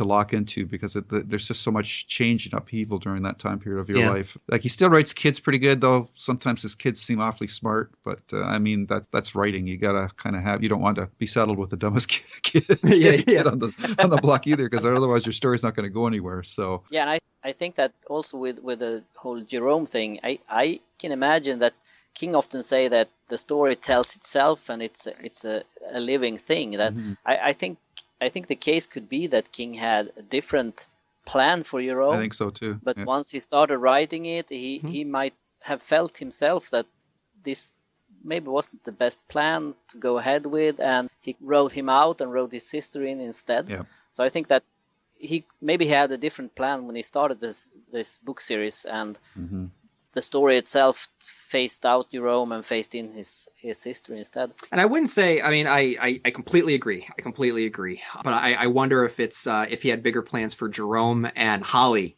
lock into, because there's just so much change and upheaval during that time period of your life. Like, he still writes kids pretty good, though. Sometimes his kids seem awfully smart, but I mean, that's writing. You gotta kind of you don't want to be saddled with the dumbest kid on the block either, because otherwise your story's not going to go anywhere. So yeah, and I think that also with the whole Jerome thing, I can imagine that King often say that the story tells itself and it's a living thing. That I think the case could be that King had a different plan for Jerome. I think so too. But once he started writing it, he might have felt himself that this maybe wasn't the best plan to go ahead with, and he wrote him out and wrote his sister in instead. Yeah. So I think that he maybe had a different plan when he started this book series, and the story itself phased out Jerome and phased in his history instead. And I wouldn't say, I mean, I completely agree. But I wonder if it's if he had bigger plans for Jerome, and Holly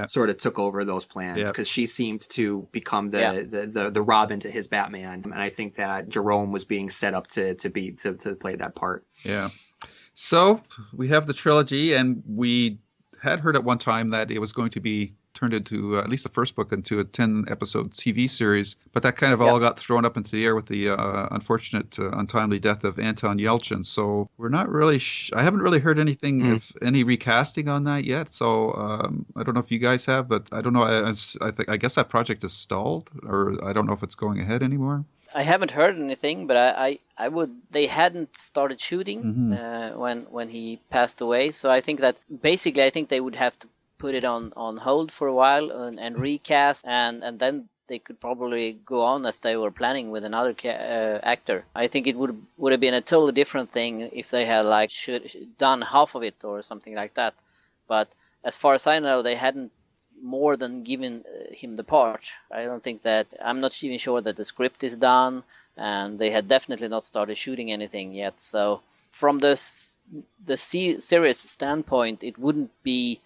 sort of took over those plans, because she seemed to become the Robin to his Batman. And I think that Jerome was being set up to play that part. Yeah. So we have the trilogy, and we had heard at one time that it was going to be turned into, at least the first book, into a 10-episode TV series. But that kind of all got thrown up into the air with the unfortunate, untimely death of Anton Yelchin. So we're not really, I haven't really heard anything of any recasting on that yet. So I don't know if you guys have, but I don't know. I guess that project is stalled, or I don't know if it's going ahead anymore. I haven't heard anything, but I would. They hadn't started shooting when he passed away. So I think that basically, I think they would have to put it on hold for a while and recast, and then they could probably go on as they were planning with another actor. I think it would have been a totally different thing if they had done half of it or something like that. But as far as I know, they hadn't more than given him the part. I don't think that, I'm not even sure that the script is done, and they had definitely not started shooting anything yet. So from the series standpoint, it wouldn't be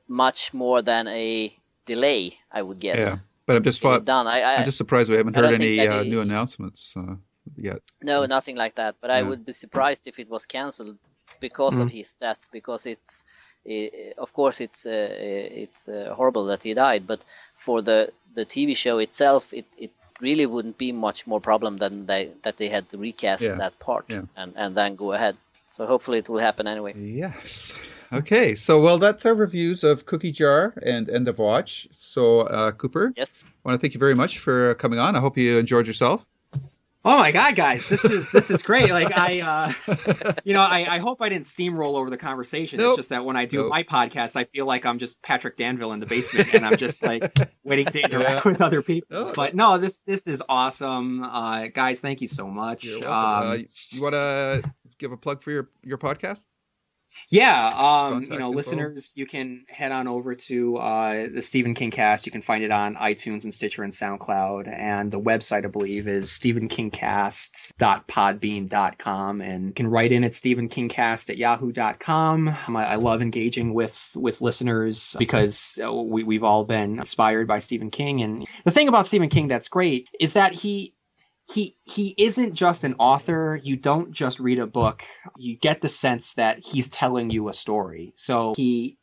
much more than a delay, I would guess. Yeah, but I'm just surprised we haven't heard any new announcements yet. No, nothing like that. But I would be surprised if it was cancelled because of his death, because of course it's horrible that he died, but for the TV show itself, it really wouldn't be much more problem than that they had to recast that part and then go ahead. So hopefully it will happen anyway. Yes. Okay, so that's our reviews of Cookie Jar and End of Watch. So Cooper, yes, I want to thank you very much for coming on. I hope you enjoyed yourself. Oh my God, guys, this is great. Like I hope I didn't steamroll over the conversation. Nope. It's just that when I do my podcast, I feel like I'm just Patrick Danville in the basement, and I'm just like waiting to interact with other people. But no, this is awesome, guys. Thank you so much. You're welcome. You want to give a plug for your podcast? Yeah, Contact info. listeners, you can head on over to the Stephen King Cast. You can find it on iTunes and Stitcher and SoundCloud. And the website, I believe, is stephenkingcast.podbean.com. And you can write in at stephenkingcast@yahoo.com. I love engaging with listeners because we've all been inspired by Stephen King. And the thing about Stephen King that's great is that he isn't just an author. You don't just read a book. You get the sense that he's telling you a story. So he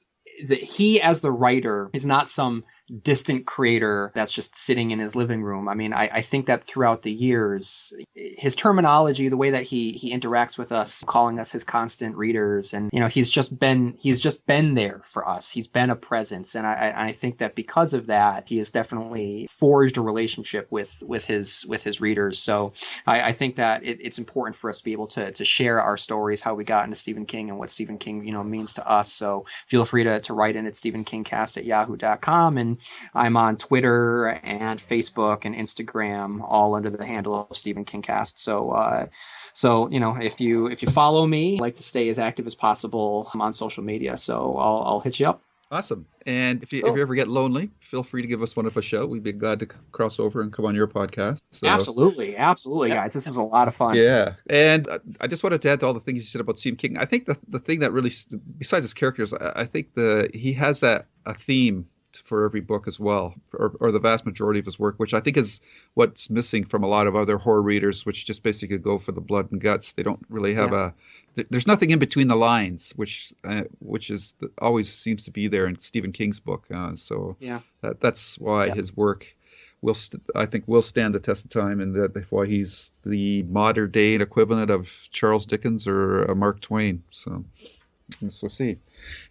as the writer is not some distant creator that's just sitting in his living room. I mean, I think that throughout the years, his terminology, the way that he interacts with us, calling us his constant readers, and he's just been there for us. He's been a presence, and I think that because of that, he has definitely forged a relationship with his readers. So I think that it's important for us to be able to share our stories, how we got into Stephen King and what Stephen King means to us. So feel free to write in at stephenkingcast@yahoo.com, and I'm on Twitter and Facebook and Instagram, all under the handle of Stephen King Cast. So if you follow me, I like to stay as active as possible on social media. So I'll hit you up. Awesome. And if you ever get lonely, feel free to give us one of a show. We'd be glad to cross over and come on your podcast. So. Absolutely, guys. This is a lot of fun. Yeah. And I just wanted to add to all the things you said about Stephen King. I think the thing that really, besides his characters, I think he has a theme for every book as well, or the vast majority of his work, which I think is what's missing from a lot of other horror readers, which just basically go for the blood and guts. They don't really have there's nothing in between the lines, which is always seems to be there in Stephen King's book. That's why his work I think will stand the test of time, and that's why he's the modern day equivalent of Charles Dickens or Mark Twain. So see.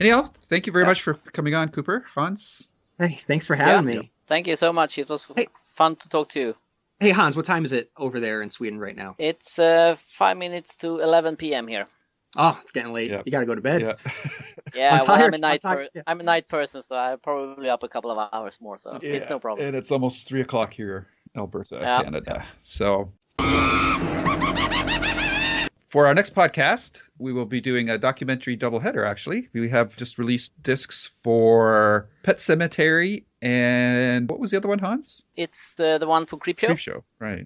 Anyhow, thank you very much for coming on, Cooper. Hans? Hey, thanks for having me. Thank you so much. It was fun to talk to you. Hey, Hans, what time is it over there in Sweden right now? It's 5 minutes to 11 p.m. here. Oh, it's getting late. Yeah. You got to go to bed. Yeah, I'm a night person, so I'm probably up a couple of hours more, so it's no problem. And it's almost 3 o'clock here, Alberta, Canada. So... For our next podcast, we will be doing a documentary doubleheader, actually. We have just released discs for Pet Sematary and what was the other one, Hans? It's the one for Creepshow. Creepshow, right.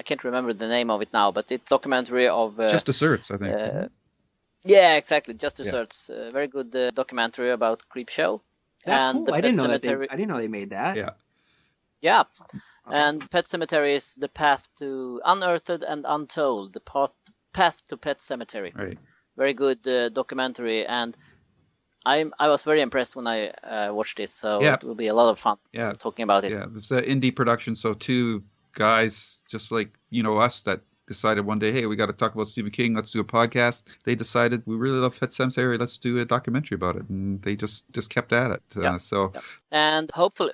I can't remember the name of it now, but it's a documentary of... Just Asserts, I think. Yeah, exactly. Just Asserts. Very good documentary about Creepshow. That's cool. I didn't know they made that. Yeah. And Pet Sematary is the path to Unearthed and Untold, the Path to Pet Cemetery. Right. Very good documentary, and I was very impressed when I watched it. So it will be a lot of fun talking about it. Yeah, it's an indie production. So two guys just like us that decided one day, hey, we got to talk about Stephen King. Let's do a podcast. They decided we really love Pet Cemetery. Let's do a documentary about it, and they just kept at it. And hopefully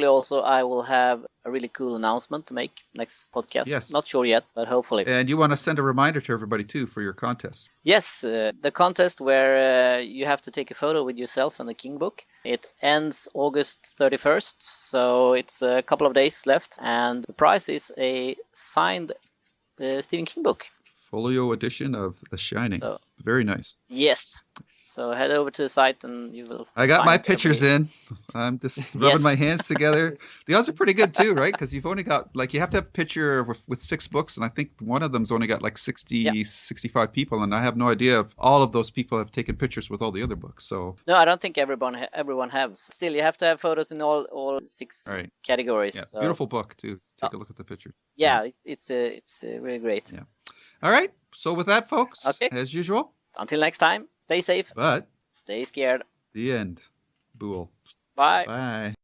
also I will have a really cool announcement to make next podcast. Yes. Not sure yet, but hopefully. And you want to send a reminder to everybody too for your contest. Yes, the contest where you have to take a photo with yourself and the King book. It ends August 31st, so it's a couple of days left. And the prize is a signed Stephen King book. Folio edition of The Shining. So, very nice. Yes. So head over to the site and you will. I got my pictures in. I'm just rubbing my hands together. The odds are pretty good too, right? Because you've only got you have to have a picture with 6 books, and I think one of them's only got 65 people, and I have no idea if all of those people have taken pictures with all the other books. So no, I don't think everyone has. Still, you have to have photos in all 6 categories. Yeah, so. Beautiful book too. Take a look at the pictures. Yeah, it's really great. Yeah. All right. So with that, folks, as usual. Until next time. Stay safe. But stay scared. The end. Bool. Bye. Bye.